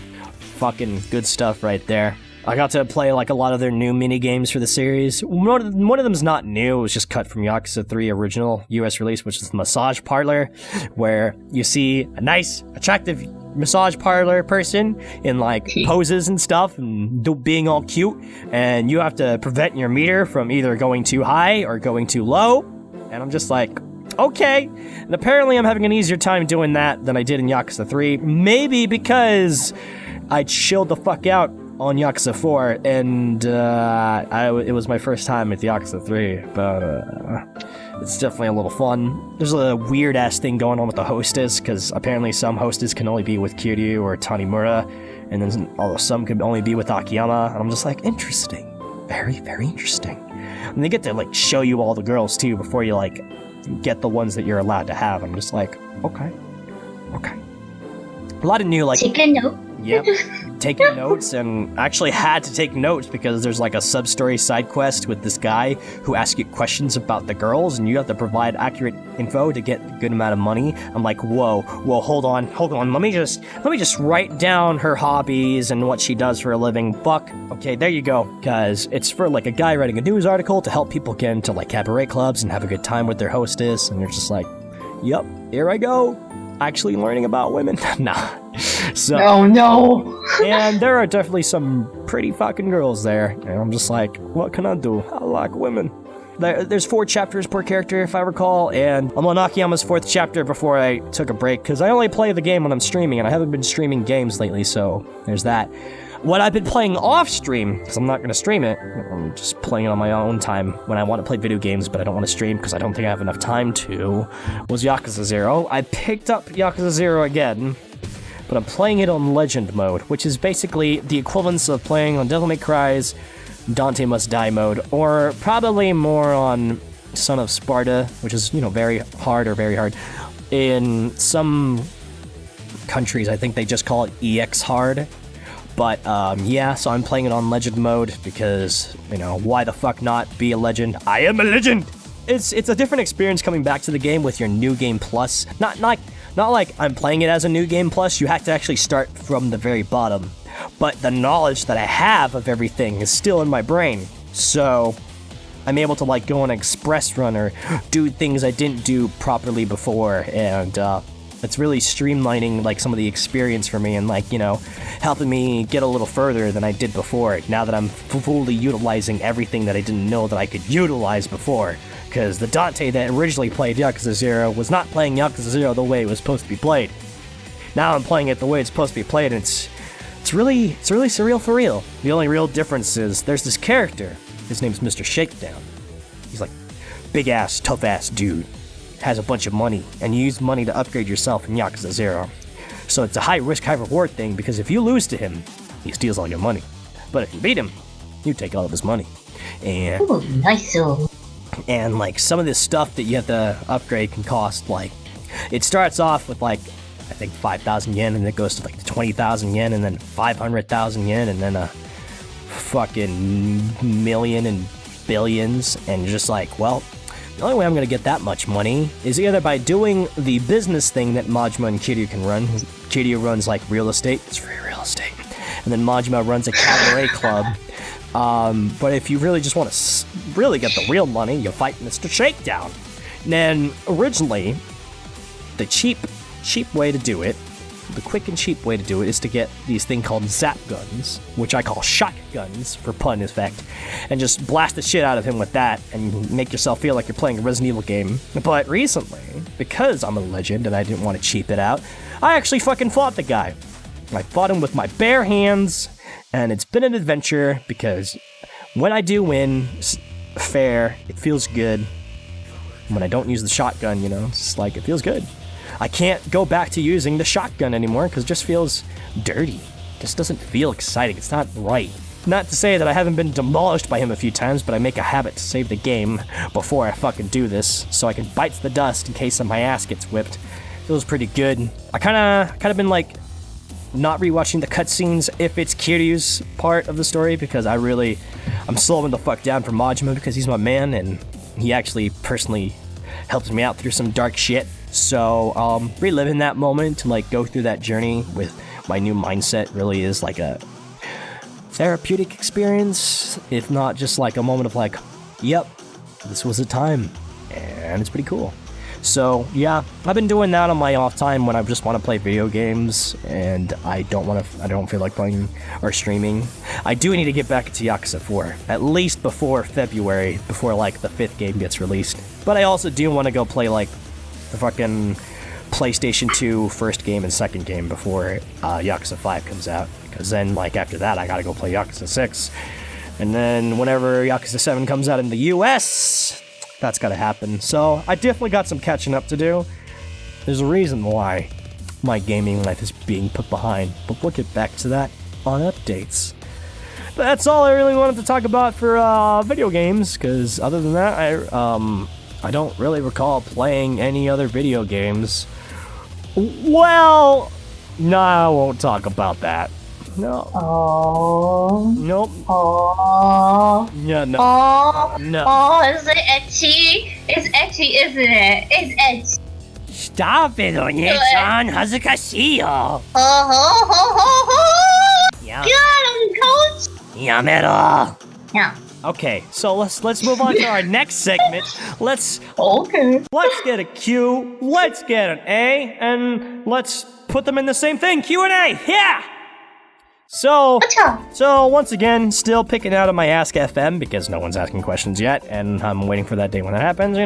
Fucking good stuff right there. I got to play like a lot of their new mini games for the series. One of them's not new, it was just cut from Yakuza 3 original US release, which is the massage parlor, where you see a nice, attractive massage parlor person in like poses and stuff and being all cute, and you have to prevent your meter from either going too high or going too low. And I'm just like, okay. And apparently I'm having an easier time doing that than I did in Yakuza 3. Maybe because I chilled the fuck out on Yakuza 4, and it was my first time at the Yakuza 3, but it's definitely a little fun. There's a weird-ass thing going on with the hostess, because apparently some hostess can only be with Kiryu or Tanimura, and then some can only be with Akiyama, and I'm just like, interesting. Very, very interesting. And they get to, like, show you all the girls, too, before you, like, get the ones that you're allowed to have. I'm just like, okay. A lot of new, like... Take a note. Yep, taking notes, and actually had to take notes because there's like a sub-story side quest with this guy who asks you questions about the girls, and you have to provide accurate info to get a good amount of money. I'm like, whoa, hold on, let me just write down her hobbies and what she does for a living. Fuck, okay, there you go, because it's for like a guy writing a news article to help people get into like cabaret clubs and have a good time with their hostess, and you're just like, yep, here I go, actually learning about women. Nah. So, oh no. And there are definitely some pretty fucking girls there, and I'm just like, what can I do? I like women. There's 4 chapters per character, if I recall, and I'm on Akiyama's 4th chapter before I took a break, because I only play the game when I'm streaming, and I haven't been streaming games lately, so there's that. What I've been playing off stream, because I'm not going to stream it, I'm just playing it on my own time when I want to play video games, but I don't want to stream because I don't think I have enough time to, was Yakuza 0. I picked up Yakuza 0 again, but I'm playing it on Legend mode, which is basically the equivalence of playing on Devil May Cry's Dante Must Die mode, or probably more on Son of Sparta, which is, very hard. In some countries, I think they just call it EX hard. But, so I'm playing it on Legend mode because, why the fuck not be a legend? I am a legend! It's a different experience coming back to the game with your New Game Plus. Not like I'm playing it as a New Game Plus, you have to actually start from the very bottom. But the knowledge that I have of everything is still in my brain. So, I'm able to, like, go on an express run or do things I didn't do properly before, and, it's really streamlining, like, some of the experience for me and, like, helping me get a little further than I did before, now that I'm fully utilizing everything that I didn't know that I could utilize before. because the Dante that originally played Yakuza 0 was not playing Yakuza 0 the way it was supposed to be played. Now I'm playing it the way it's supposed to be played, and it's really surreal for real. The only real difference is there's this character. His name's Mr. Shakedown. He's like big ass, tough ass dude. Has a bunch of money, and you use money to upgrade yourself in Yakuza 0. So it's a high risk, high reward thing, because if you lose to him, he steals all your money. But if you beat him, you take all of his money. And Ooh, nice. and like some of this stuff that you have to upgrade can cost like, it starts off with like I think 5,000 yen, and it goes to like 20,000 yen, and then 500,000 yen, and then a fucking million and billions, and you're just like, well, the only way I'm gonna get that much money is either by doing the business thing that Majima and Kiryu can run. Kiryu runs like real estate, it's free real estate, and then Majima runs a cabaret club. But if you really just want to really get the real money, you fight Mr. Shakedown. And then originally, the cheap way to do it, the quick and cheap way to do it, is to get these thing called zap guns, which I call shotguns for pun effect, and just blast the shit out of him with that and make yourself feel like you're playing a Resident Evil game. But recently, because I'm a legend and I didn't want to cheap it out, I actually fucking fought the guy. I fought him with my bare hands, and it's been an adventure because when I do win fair, it feels good. When I don't use the shotgun, it's just like, it feels good. I can't go back to using the shotgun anymore because it just feels dirty. It just doesn't feel exciting. It's not right. Not to say that I haven't been demolished by him a few times, but I make a habit to save the game before I fucking do this, so I can bite the dust in case my ass gets whipped. Feels pretty good. I kind of been like not rewatching the cutscenes if it's Kiryu's part of the story, because I'm slowing the fuck down for Majima because he's my man and he actually personally helped me out through some dark shit. So reliving that moment to like go through that journey with my new mindset really is like a therapeutic experience, if not just like a moment of like, yep, this was a time, and it's pretty cool. So yeah, I've been doing that on my off time when I just want to play video games and I don't feel like playing or streaming. I do need to get back into Yakuza 4, at least before February, before like the 5th game gets released. But I also do want to go play like the fucking PlayStation 2 first game and second game before Yakuza 5 comes out, because then like after that I gotta go play Yakuza 6, and then whenever Yakuza 7 comes out in the US, that's gotta happen. So I definitely got some catching up to do. There's a reason why my gaming life is being put behind, but we'll get back to that on updates. But that's all I really wanted to talk about for video games, because other than that, I don't really recall playing any other video games. Well, no, I won't talk about that. No. Oh. Nope. Oh. Yeah, no. Oh. No. Oh, is it etchy? It's etchy, isn't it? It's etchy. Stop it, Onye-chan. Hazukashii yo. Yeah. Got him, coach. Yamero. Yeah. Okay, so let's move on to our next segment. Let's get a Q, let's get an A, and let's put them in the same thing. Q&A. Yeah. So once again, still picking out of my Ask FM because no one's asking questions yet, and I'm waiting for that day when that happens.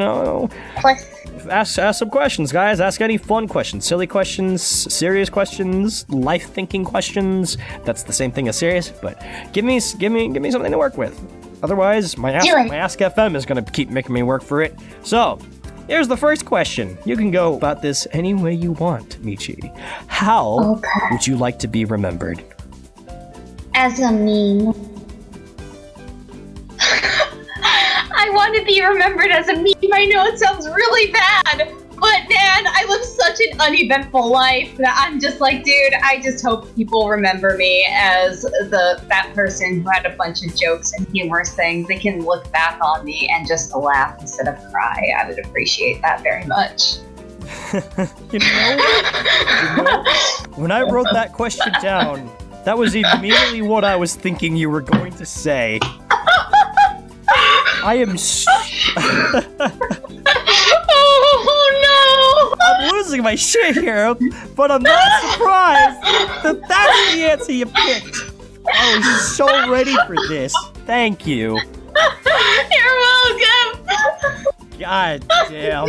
Ask some questions, guys. Ask any fun questions, silly questions, serious questions, life-thinking questions. That's the same thing as serious, but give me something to work with. Otherwise, my Ask FM is going to keep making me work for it. So, here's the first question. You can go about this any way you want, Michi. How would you like to be remembered? As a meme. I want to be remembered as a meme. I know it sounds really bad, but man, I live such an uneventful life that I'm just like, dude, I just hope people remember me as that person who had a bunch of jokes and humorous things. They can look back on me and just laugh instead of cry. I would appreciate that very much. You know, when I wrote that question down, that was immediately what I was thinking you were going to say. I am Oh no! I'm losing my shit here, but I'm not surprised that that's the answer you picked. I was so ready for this. Thank you. You're welcome! God damn.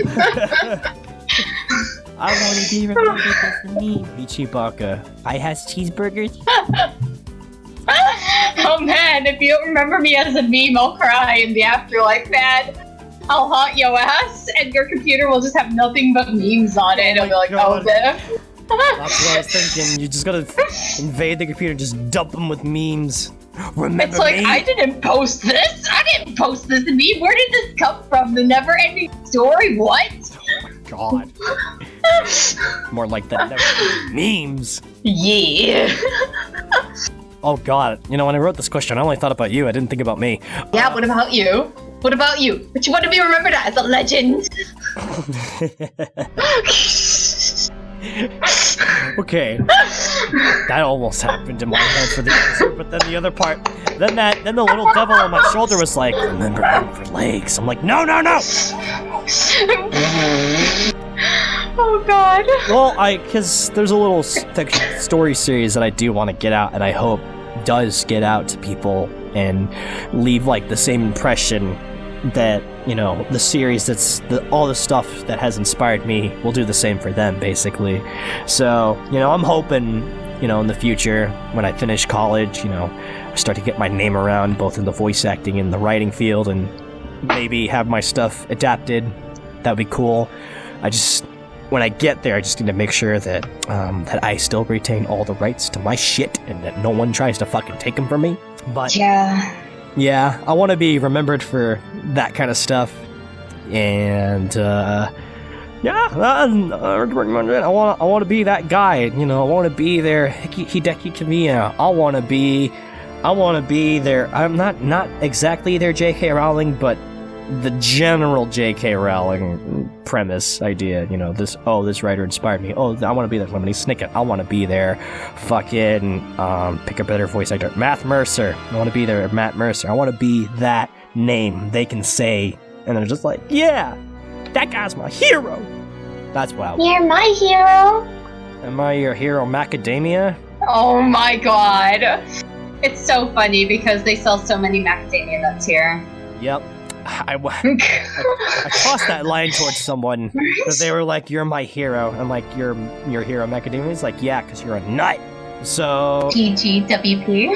I want to be remembered as the meme. MichiBaka. I has cheeseburgers. Oh man, if you don't remember me as a meme, I'll cry in the afterlife, man. I'll haunt your ass, and your computer will just have nothing but memes on it. It'll be like, God. oh, Biff. That's what I was thinking. You just gotta invade the computer and just dump them with memes. Remember It's like, me? I didn't post this. I didn't post this meme. Where did this come from? The never-ending story? What? God. More like the never-ending memes. Yeah. Oh God. You know, when I wrote this question, I only thought about you. I didn't think about me. Yeah, what about you? What about you? What you want to be remembered as? A legend? Okay. That almost happened in my head for the answer, but then the other part, then the little devil on my shoulder was like, remember him for legs. I'm like, no. Oh God. Well, because there's a little story series that I do want to get out, and I hope does get out to people and leave like the same impression that, you know, the series all the stuff that has inspired me will do the same for them, basically. So, you know, I'm hoping, you know, in the future, when I finish college, you know, I start to get my name around both in the voice acting and the writing field, and maybe have my stuff adapted. That'd be cool. When I get there, I just need to make sure that that I still retain all the rights to my shit and that no one tries to fucking take them from me. But yeah, I want to be remembered for that kind of stuff. And I want to be that guy. You know, I want to be their Hideki Kamiya. I want to be their. I'm not exactly their J.K. Rowling, but the general J.K. Rowling premise idea, you know, this writer inspired me. Oh, I want to be their Lemony Snicket. I want to be their fucking pick a better voice actor, Matt Mercer. I want to be their Matt Mercer. I want to be that name they can say, and they're just like, yeah, that guy's my hero. That's what I want. You're my hero. Am I your hero, Macadamia? Oh my God. It's so funny because they sell so many macadamia nuts here. Yep. I tossed that line towards someone because they were like, "You're my hero." I'm like, "You're your hero, Macadamia." He's like, "Yeah, because you're a nut." So GGWP.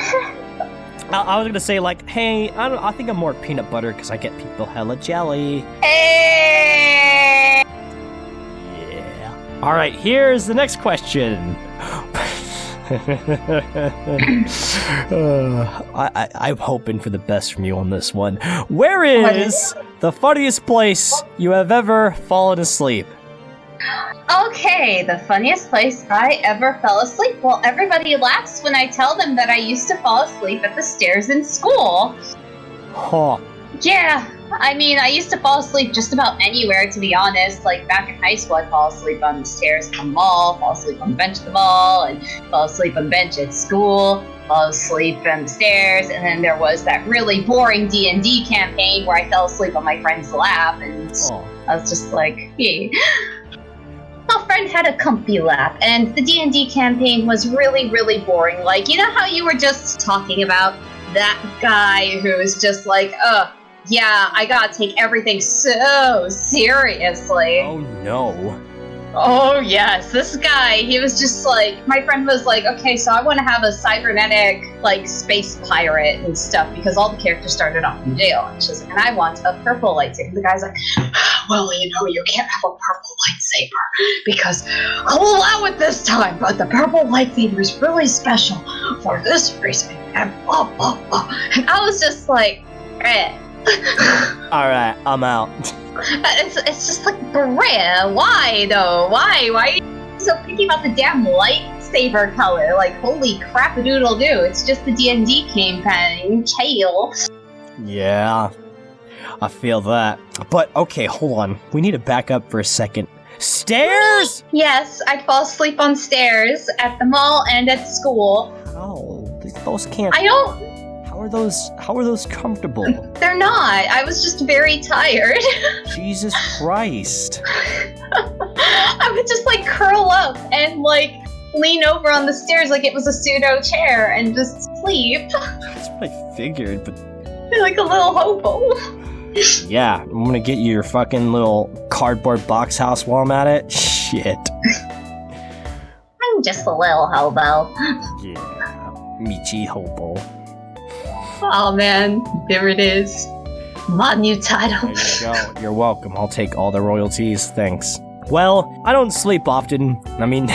I was gonna say like, "Hey, I think I'm more peanut butter because I get people hella jelly." Hey. Yeah. All right. Here's the next question. I'm hoping for the best from you on this one. Where is the funniest place you have ever fallen asleep? Okay, the funniest place I ever fell asleep. Well, everybody laughs when I tell them that I used to fall asleep at the stairs in school. Huh. Yeah, I mean, I used to fall asleep just about anywhere, to be honest. Like, back in high school, I'd fall asleep on the stairs at the mall, fall asleep on the bench at the mall, and fall asleep on the bench at school, fall asleep on the stairs, and then there was that really boring D&D campaign where I fell asleep on my friend's lap, and I was just like, hey. My friend had a comfy lap, and the D&D campaign was really, really boring. Like, you know how you were just talking about that guy who was just like, yeah, I gotta take everything so seriously. Oh no. Oh yes, this guy, he was just like, my friend was like, okay, so I want to have a cybernetic, like, space pirate and stuff, because all the characters started off in jail, and she's like, and I want a purple lightsaber. And the guy's like, well, you know, you can't have a purple lightsaber, because I'll allow it this time, but the purple lightsaber is really special for this reason, and blah, blah, blah. And I was just like, eh. Alright, I'm out. It's just like, bruh, why though? Why are you so picky about the damn lightsaber color? Like, holy crap-a-doodle-doo, it's just the D&D campaign, tail. Yeah, I feel that. But, okay, hold on. We need to back up for a second. Stairs?! Yes, I'd fall asleep on stairs at the mall and at school. Oh, those can't... I don't... How are those comfortable? They're not. I was just very tired. Jesus Christ. I would just, like, curl up and, like, lean over on the stairs like it was a pseudo chair and just sleep. That's what I figured, but... Like a little hobo. Yeah, I'm gonna get you your fucking little cardboard box house while I'm at it. Shit. I'm just a little hobo. Yeah, Michi Hobo. Oh man, there it is. My new title. There you go. You're welcome. I'll take all the royalties. Thanks. Well, I don't sleep often. I mean,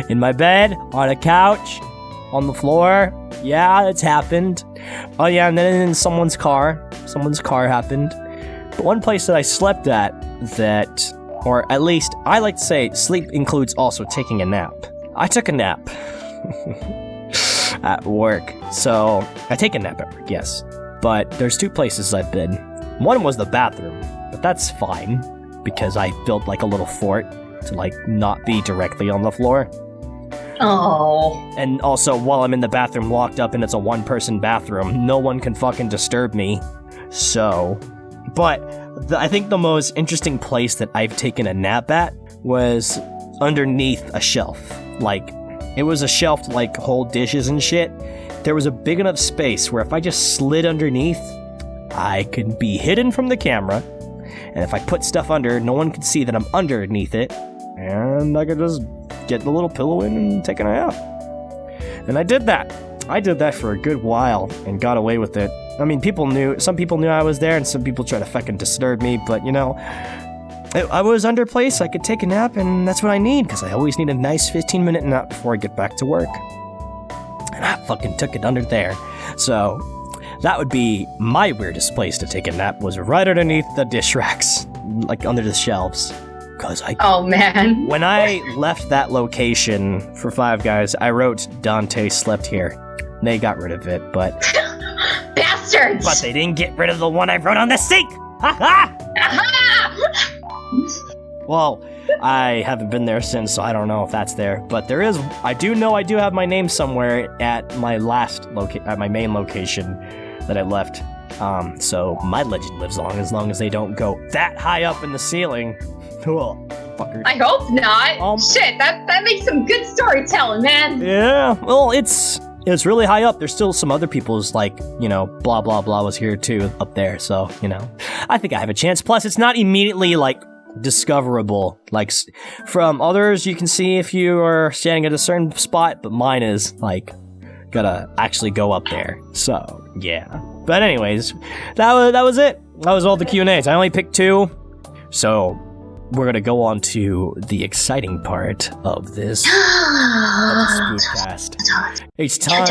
in my bed, on a couch, on the floor. Yeah, it's happened. Oh yeah, and then in someone's car. Someone's car happened. But one place that I slept at that, or at least I like to say, sleep includes also taking a nap. I took a nap at work. So, I take a nap at work, yes. But there's two places I've been. One was the bathroom, but that's fine, because I built like a little fort to like not be directly on the floor. Oh. And also, while I'm in the bathroom locked up and it's a one-person bathroom, no one can fucking disturb me. So, but I think the most interesting place that I've taken a nap at was underneath a shelf. Like, it was a shelf to like hold dishes and shit. There was a big enough space where if I just slid underneath, I could be hidden from the camera. And if I put stuff under, no one could see that I'm underneath it. And I could just get the little pillow in and take a nap. And I did that. I did that for a good while and got away with it. I mean, some people knew I was there and some people tried to fucking disturb me, but you know, I was under place, I could take a nap, and that's what I need, because I always need a nice 15-minute nap before I get back to work. And I fucking took it under there. So, that would be my weirdest place to take a nap, was right underneath the dish racks, like under the shelves. Oh man. When I left that location for Five Guys, I wrote Dante slept here. They got rid of it, but... Bastards! But they didn't get rid of the one I wrote on the sink! Ha ha! Well, I haven't been there since, so I don't know if that's there. But there is... I do have my name somewhere at my at my main location that I left. So my legend lives on as long as they don't go that high up in the ceiling. Cool. Fuckers. I hope not. Shit, that makes some good storytelling, man. Yeah, well, it's really high up. There's still some other people's, like, you know, blah, blah, blah was here, too, up there. So, you know, I think I have a chance. Plus, it's not immediately, like, discoverable. Like, from others, you can see if you are standing at a certain spot, but mine is, like, gotta actually go up there. So, yeah. But anyways, that was it. That was all the Q&As. I only picked 2. So... we're gonna go on to the exciting part of this Spookcast. It's time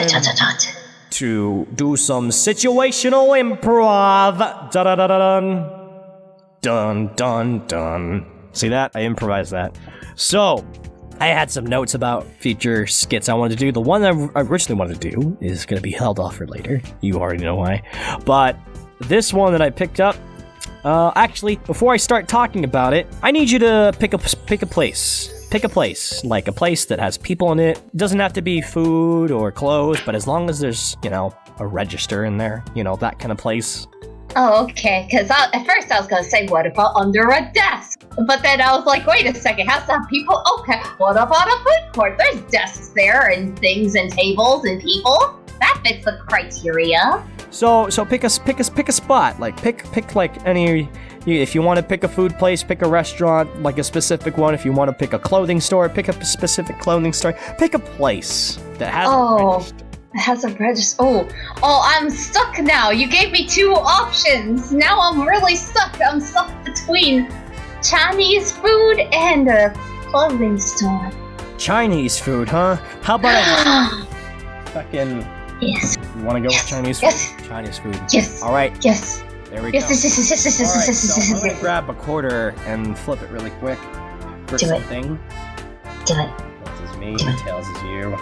to do some situational improv. Dun dun dun dun. See that? I improvised that. So, I had some notes about future skits I wanted to do. The one I originally wanted to do is gonna be held off for later. You already know why. But this one that I picked up, actually, before I start talking about it, I need you to pick a place. Pick a place, like a place that has people in it. It doesn't have to be food or clothes, but as long as there's, you know, a register in there, you know, that kind of place. Oh, okay, because at first I was going to say, what about under a desk? But then I was like, wait a second, has to have people? Okay, what about a food court? There's desks there and things and tables and people. That fits the criteria. So pick a spot. Like pick like any. If you want to pick a food place, pick a restaurant, like a specific one. If you want to pick a clothing store, pick a specific clothing store. Pick a place that has. It has a register. Oh, I'm stuck now. You gave me 2 options. Now I'm really stuck. I'm stuck between Chinese food and a clothing store. Chinese food, huh? How about a fucking. Yes. You want to go with Chinese food? Yes. Chinese food. Yes. All right. Yes. There we go. Yes. All right, so I'm going to grab a quarter and flip it really quick for something. Do it. This is me, tails is you.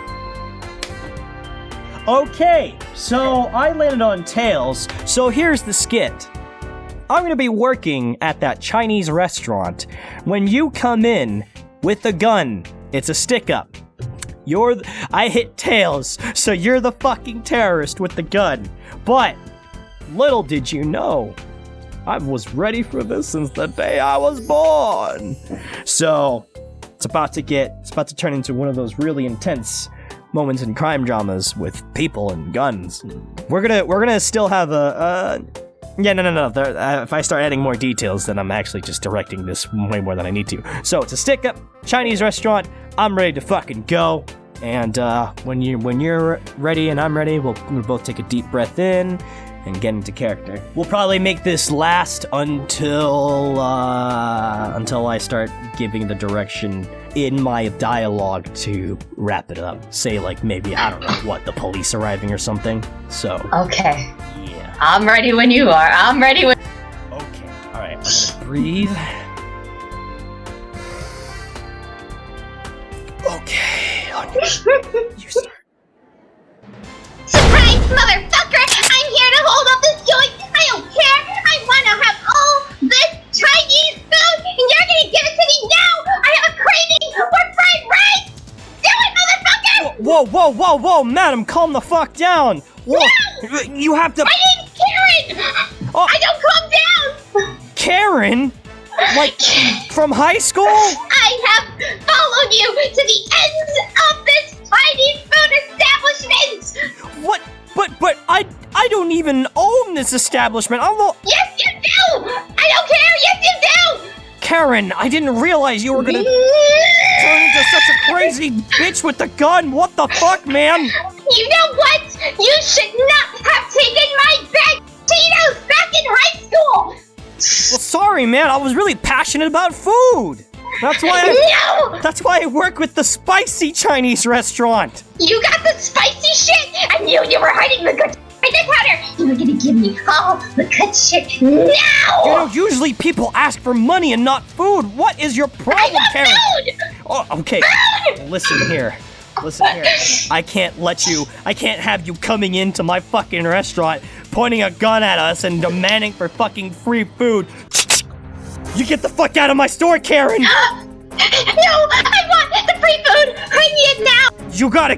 Okay, so I landed on tails, so here's the skit. I'm going to be working at that Chinese restaurant. When you come in with a gun, it's a stick-up. I hit tails, so you're the fucking terrorist with the gun. But, little did you know, I was ready for this since the day I was born. So, it's about to turn into one of those really intense moments in crime dramas with people and guns. We're gonna still have a Yeah, no. If I start adding more details, then I'm actually just directing this way more than I need to. So it's a stick-up Chinese restaurant. I'm ready to fucking go. And when you're ready and I'm ready, we'll both take a deep breath in and get into character. We'll probably make this last until I start giving the direction in my dialogue to wrap it up. Say like maybe, I don't know, what, the police arriving or something. So. Okay. Yeah. I'm ready when you are. I'm ready when... Okay. Alright, I'm gonna breathe. Okay. You start. Surprise, motherfucker! I'm here to hold up this joint! I don't care! I wanna have all this Chinese food, and you're gonna give it to me now! I have a craving for fried rice! Do it, motherfucker! Whoa, madam, calm the fuck down! Whoa, No! you have to... My name's Karen! Oh. I don't calm down! Karen? Like, from high school? I have followed you to the ends of this Chinese food establishment! What? But I don't even own this establishment. Yes, you do! I don't care! Yes, you do! Karen, I didn't realize you were gonna turn into such a crazy bitch with the gun. What the fuck, man? You know what? You should not have taken my bag Cheetos back in high school! Well, sorry, man. I was really passionate about food. That's why I work with the spicy Chinese restaurant. You got the spicy shit, and you were hiding the good in the counter. You were gonna give me all the good shit now. You know, usually people ask for money and not food. What is your problem, Karen? Food. Oh, okay. Food. Listen here. I can't have you coming into my fucking restaurant, pointing a gun at us and demanding for fucking free food. You get the fuck out of my store, Karen! No, I want the free food! I need it now! You gotta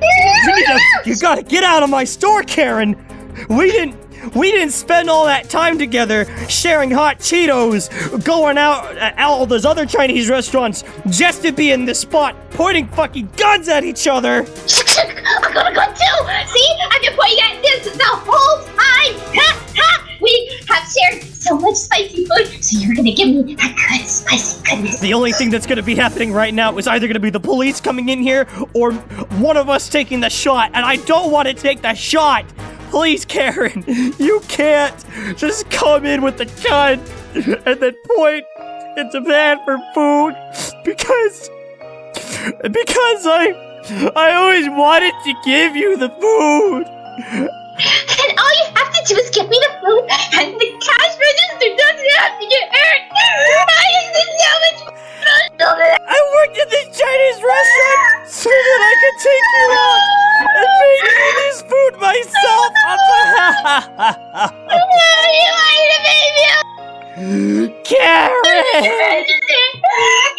get out of my store, Karen! We didn't spend all that time together sharing hot Cheetos, going out at all those other Chinese restaurants just to be in this spot, pointing fucking guns at each other! I'm gonna go too! See? I've been pointing at this the whole time! Ha ha! We have shared so much spicy food, so you're gonna give me a good spicy goodness. The only thing that's gonna be happening right now is either gonna be the police coming in here or one of us taking the shot, and I don't want to take the shot! Please, Karen, you can't just come in with the gun and then point and demand for food because I always wanted to give you the food. And all you have to do is give me the food, and the cash register doesn't have to get hurt. I just so much fun. I worked at this Chinese restaurant so that I could take you out and make you this food myself. You lied to me, Karen!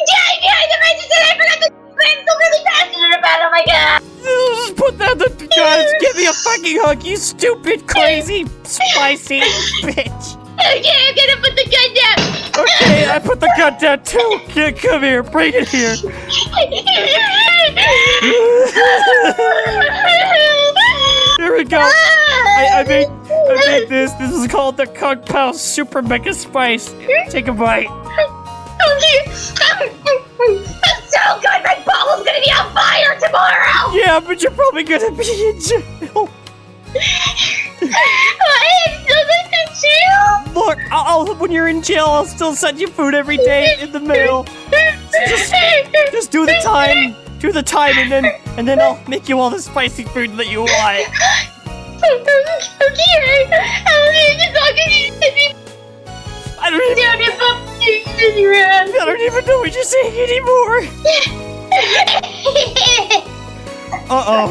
Behind the register, I forgot the I'm so really passionate about. Oh my god! Just put that the guns. Give me a fucking hug, you stupid, crazy, spicy bitch. Okay, I'm gonna put the gun down. Okay, I put the gun down too. Come here, bring it here. Here we go. I made this. This is called the Kung Pao Super Mega Spice. Take a bite. Okay. That's so good. My bottle's gonna be on fire tomorrow. Yeah, but you're probably gonna be in jail. I am still in jail. Look, when you're in jail, I'll still send you food every day in the mail. Just do the time. Do the time, and then I'll make you all the spicy food that you want. Okay. I don't even know what you're saying anymore. Uh-oh.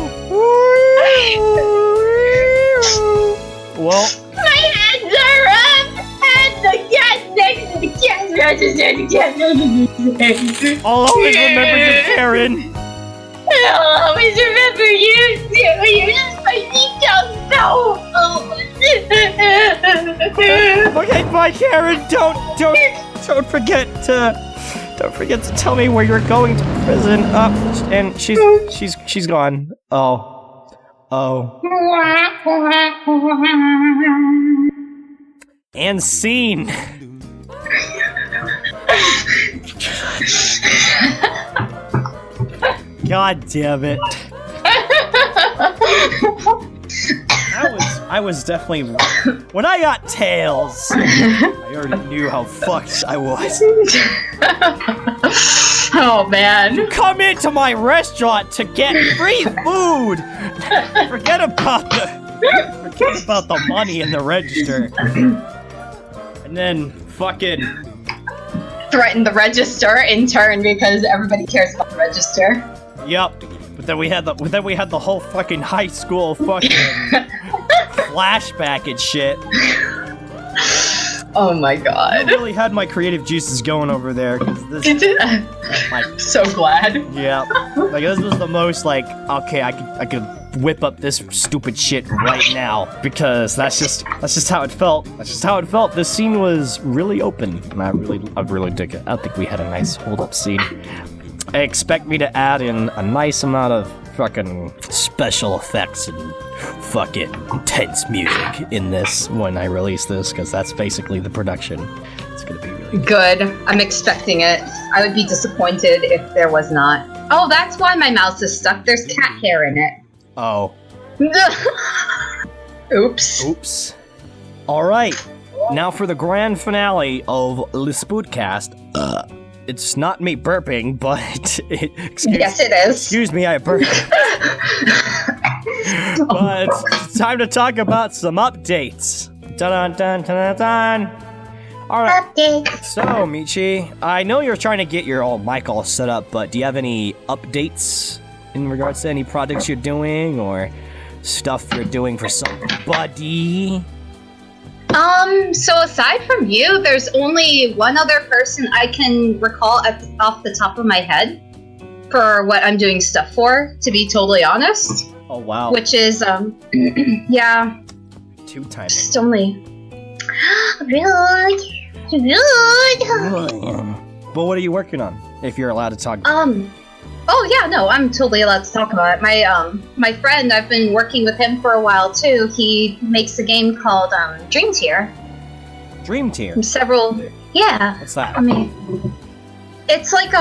Well. My hands are up, and the cat next to the cash register. I'll always remember you, Karen. I'll always remember you too. You're just spicy so. Okay, bye, Karen. Don't forget to tell me where you're going to prison. And she's gone. Oh. And scene. God damn it. I was definitely... When I got tails, I already knew how fucked I was. Oh, man. Come into my restaurant to get free food! Forget about the money in the register. And then fucking... threaten the register in turn because everybody cares about the register. Yep. But then we had the whole fucking high school fucking flashback and shit. Oh my god. I really had my creative juices going over there. You did? Like, so glad. Yeah. Like this was the most like, okay, I could whip up this stupid shit right now because that's just how it felt. That's just how it felt. This scene was really open, and I really dig it. I think we had a nice hold-up scene. Expect me to add in a nice amount of fucking special effects and fucking intense music in this when I release this, because that's basically the production. It's gonna be really good. I'm expecting it. I would be disappointed if there was not. Oh, that's why my mouse is stuck. There's cat hair in it. Oh. Oops. Alright. Now for the grand finale of the Spootcast. It's not me burping, but yes, it is. Excuse me, I burped. But it's time to talk about some updates. Dun dun dun dun dun. Alright. Update. So, Michi, I know you're trying to get your old mic all set up, but do you have any updates in regards to any projects you're doing or stuff you're doing for somebody? So aside from you, there's only one other person I can recall off the top of my head for what I'm doing stuff for, to be totally honest. Oh, wow. Which is, yeah. 2 times. Just only. Rude. But what are you working on, if you're allowed to talk? Oh yeah, no, I'm totally allowed to talk about it. My friend, I've been working with him for a while too. He makes a game called Dream Tier. Dream Tier? Yeah. What's that? I mean, it's like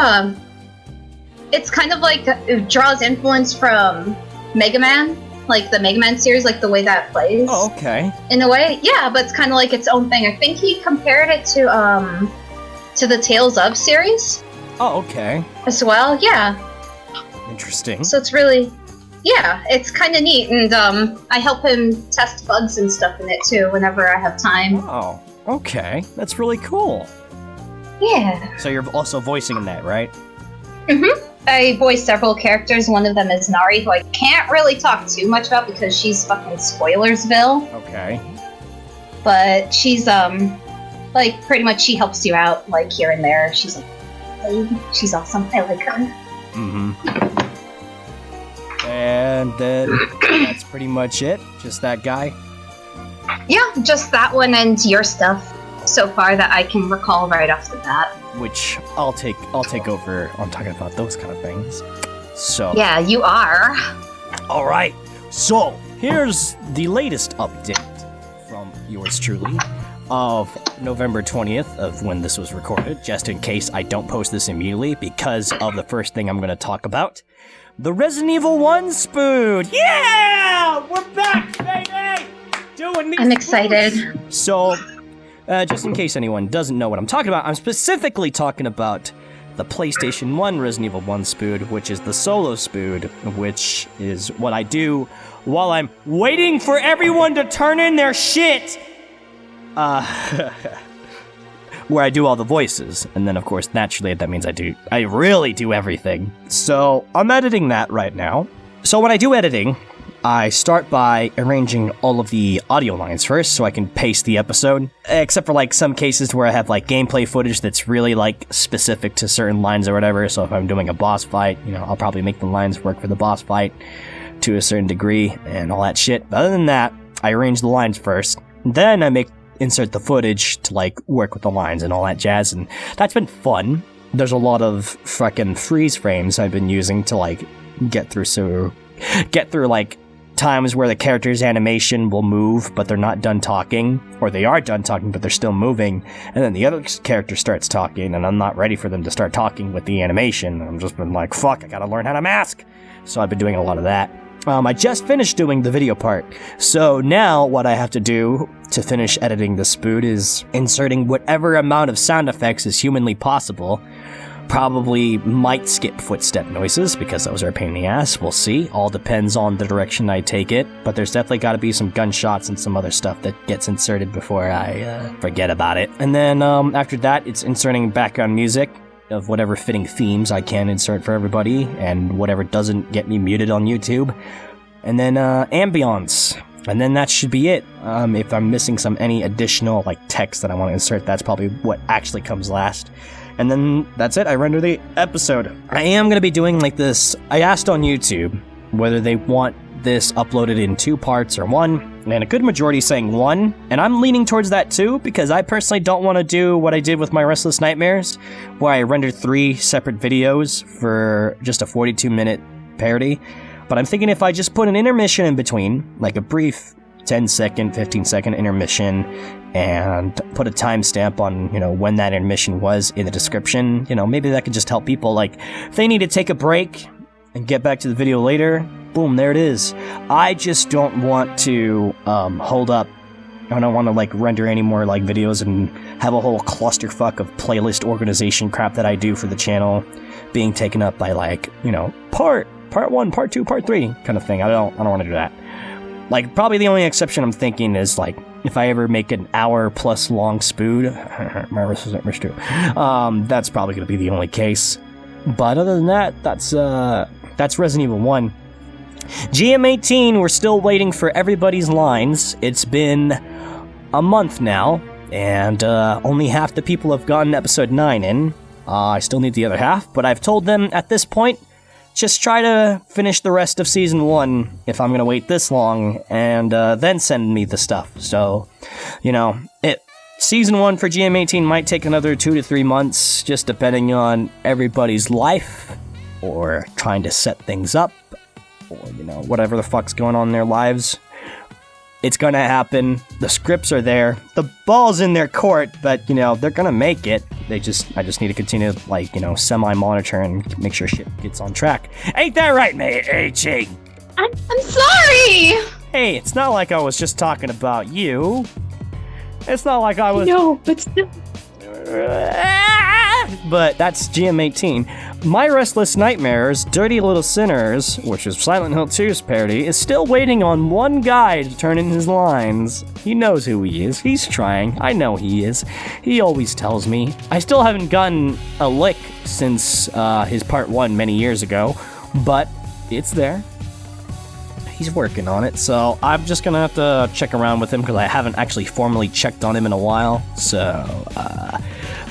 it's kind of like, it draws influence from Mega Man, like the Mega Man series, like the way that it plays. Oh, okay. In a way, yeah, but it's kind of like its own thing. I think he compared it to the Tales of series. Oh, okay. As well, yeah. Interesting. So it's really, yeah, it's kind of neat, and I help him test bugs and stuff in it too whenever I have time. Oh, okay. That's really cool. Yeah. So you're also voicing in that, right? Mm-hmm. I voice several characters. One of them is Nari, who I can't really talk too much about because she's fucking Spoilersville. Okay. But she's, like, pretty much she helps you out, like, here and there. She's awesome. I like her. Mm-hmm. And then that's pretty much it? Just that guy? Yeah, just that one and your stuff so far that I can recall right off the bat. Which I'll take over on talking about those kind of things. So yeah, you are. Alright, so here's the latest update from yours truly of November 20th of when this was recorded, just in case I don't post this immediately because of the first thing I'm going to talk about. The Resident Evil 1 spood! Yeah! We're back, baby! Doing these I'm excited. spoods. So, just in case anyone doesn't know what I'm talking about, I'm specifically talking about the PlayStation 1 Resident Evil 1 spood, which is the solo spood, which is what I do while I'm waiting for everyone to turn in their shit! Where I do all the voices, and then of course naturally that means I really do everything. So I'm editing that right now. So when I do editing, I start by arranging all of the audio lines first so I can paste the episode, except for like some cases where I have like gameplay footage that's really like specific to certain lines or whatever. So if I'm doing a boss fight, I'll probably make the lines work for the boss fight to a certain degree and all that shit. But other than that, I arrange the lines first, then I insert the footage to like work with the lines and all that jazz, and that's been fun. There's a lot of fucking freeze frames I've been using to like get through like times where the character's animation will move, but they're not done talking, or they are done talking, but they're still moving, and then the other character starts talking, and I'm not ready for them to start talking with the animation. I'm just been like, fuck, I gotta learn how to mask. So I've been doing a lot of that. I just finished doing the video part, so now what I have to do to finish editing the spoot is inserting whatever amount of sound effects is humanly possible. Probably might skip footstep noises, because those are a pain in the ass. We'll see. All depends on the direction I take it, but there's definitely got to be some gunshots and some other stuff that gets inserted before I forget about it. And then after that, it's inserting background music of whatever fitting themes I can insert for everybody, and whatever doesn't get me muted on YouTube. And then ambience. And then that should be it. If I'm missing any additional text that I want to insert, that's probably what actually comes last. And then that's it, I render the episode. I am going to be doing this. I asked on YouTube whether they want this uploaded in 2 parts or 1, and a good majority saying 1, and I'm leaning towards that too, because I personally don't want to do what I did with my Restless Nightmares, where I rendered 3 separate videos for just a 42-minute parody. But I'm thinking if I just put an intermission in between, a brief 10-second, 15-second intermission, and put a timestamp on, when that intermission was in the description, maybe that could just help people, if they need to take a break and get back to the video later, boom, there it is. I just don't want to hold up. I don't want to render any more videos and have a whole clusterfuck of playlist organization crap that I do for the channel being taken up by part 1, part 2, part 3 kind of thing. I don't want to do that. Probably the only exception I'm thinking is if I ever make an hour plus long spood, my Restless Nightmares 2, that's probably going to be the only case. But other than that, that's Resident Evil 1. GM18, we're still waiting for everybody's lines. It's been a month now, and only half the people have gotten episode 9 in. I still need the other half, but I've told them at this point, just try to finish the rest of Season 1 if I'm going to wait this long, and then send me the stuff. So, Season 1 for GM18 might take another 2 to 3 months, just depending on everybody's life, or trying to set things up, or, whatever the fuck's going on in their lives. It's gonna happen. The scripts are there. The ball's in their court, but, they're gonna make it. I just need to continue to, semi-monitor and make sure shit gets on track. Ain't that right, mate? Hey, Ching? I'm sorry! Hey, it's not like I was just talking about you. It's not like I was... No, but still... But that's GM18. My Restless Nightmares, Dirty Little Sinners, which is Silent Hill 2's parody, is still waiting on one guy to turn in his lines. He knows who he is. He's trying. I know he is. He always tells me. I still haven't gotten a lick since his part 1 many years ago, but it's there. He's working on it, so I'm just gonna have to check around with him because I haven't actually formally checked on him in a while, so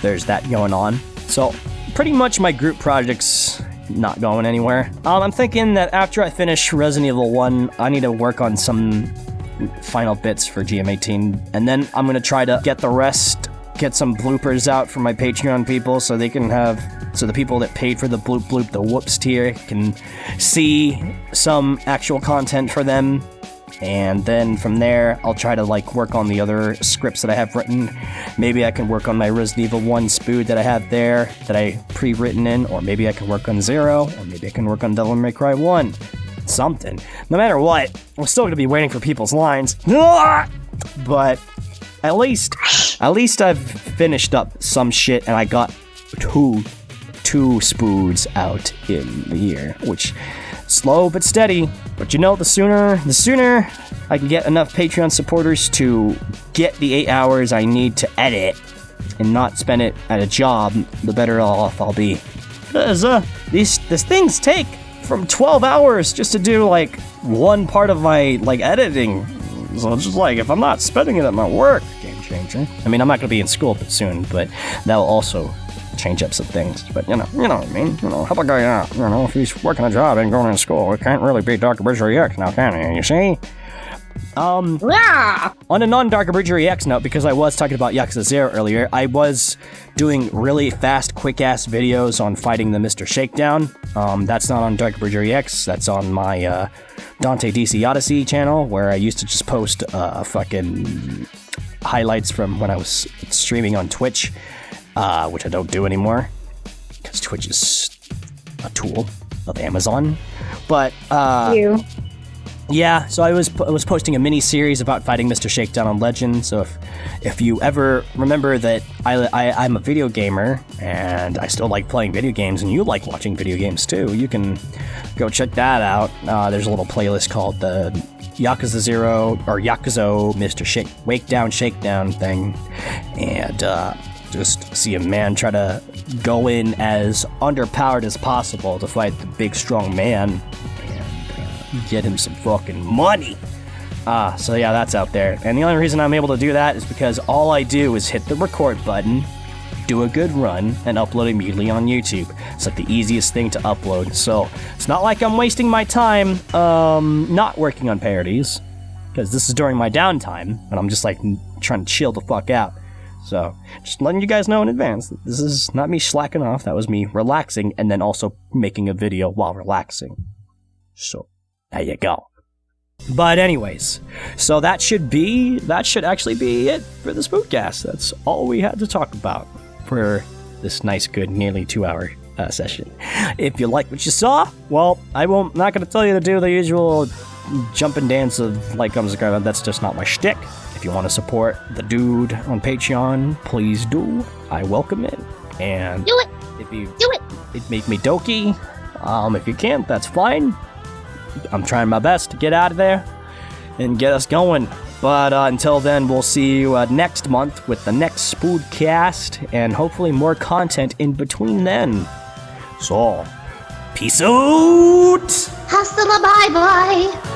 there's that going on. So pretty much my group project's not going anywhere. I'm thinking that after I finish Resident Evil 1, I need to work on some final bits for GM18, and then I'm gonna try to get the rest, get some bloopers out for my Patreon people so they can so the people that paid for the bloop bloop, the whoops tier, can see some actual content for them. And then from there, I'll try to work on the other scripts that I have written. Maybe I can work on my Resident Evil 1 spood that I have there, that I pre-written in, or maybe I can work on 0, or maybe I can work on Devil May Cry 1. Something. No matter what, we're still gonna be waiting for people's lines. But at least I've finished up some shit, and I got two spoods out in the year, which slow but steady. But the sooner I can get enough Patreon supporters to get the 8 hours I need to edit and not spend it at a job, the better off I'll be. Because these things take from 12 hours just to do one part of my editing. So it's just if I'm not spending it at my work, game changer. I mean, I'm not gonna be in school soon, but that'll also change up some things. But you know what I mean. Help a guy out. If he's working a job and going to school, it can't really be DarkAbridgerEX now, can he? You see? Yeah. On a non-DarkAbridgerEX note, because I was talking about Yakuza 0 earlier, I was doing really fast, quick-ass videos on fighting the Mr. Shakedown. That's not on DarkAbridgerEX, that's on my Dante DC Odyssey channel, where I used to just post fucking highlights from when I was streaming on Twitch, which I don't do anymore, because Twitch is a tool of Amazon. But, yeah, so I was posting a mini-series about fighting Mr. Shakedown on Legend, so if you ever remember that I'm a video gamer, and I still like playing video games, and you like watching video games too, you can go check that out. There's a little playlist called the Yakuza 0, or Yakuza Mr. Wakedown Shakedown thing, and just see a man try to go in as underpowered as possible to fight the big strong man, get him some fucking money. So yeah, that's out there. And the only reason I'm able to do that is because all I do is hit the record button, do a good run, and upload immediately on YouTube. It's like the easiest thing to upload. So it's not like I'm wasting my time not working on parodies, because this is during my downtime, and I'm just like trying to chill the fuck out. So just letting you guys know in advance that this is not me slacking off. That was me relaxing and then also making a video while relaxing. So there you go. But anyways, so that should actually be it for the Spookcast. That's all we had to talk about for this nice, good, nearly 2-hour session. If you like what you saw, well, not going to tell you to do the usual jump and dance of like, subscribe. That's just not my shtick. If you want to support the dude on Patreon, please do. I welcome it. And Do it. It make me dokey. If you can't, that's fine. I'm trying my best to get out of there and get us going. But until then, we'll see you next month with the next Spoodcast and hopefully more content in between then. So, peace out! Hasta la bye bye.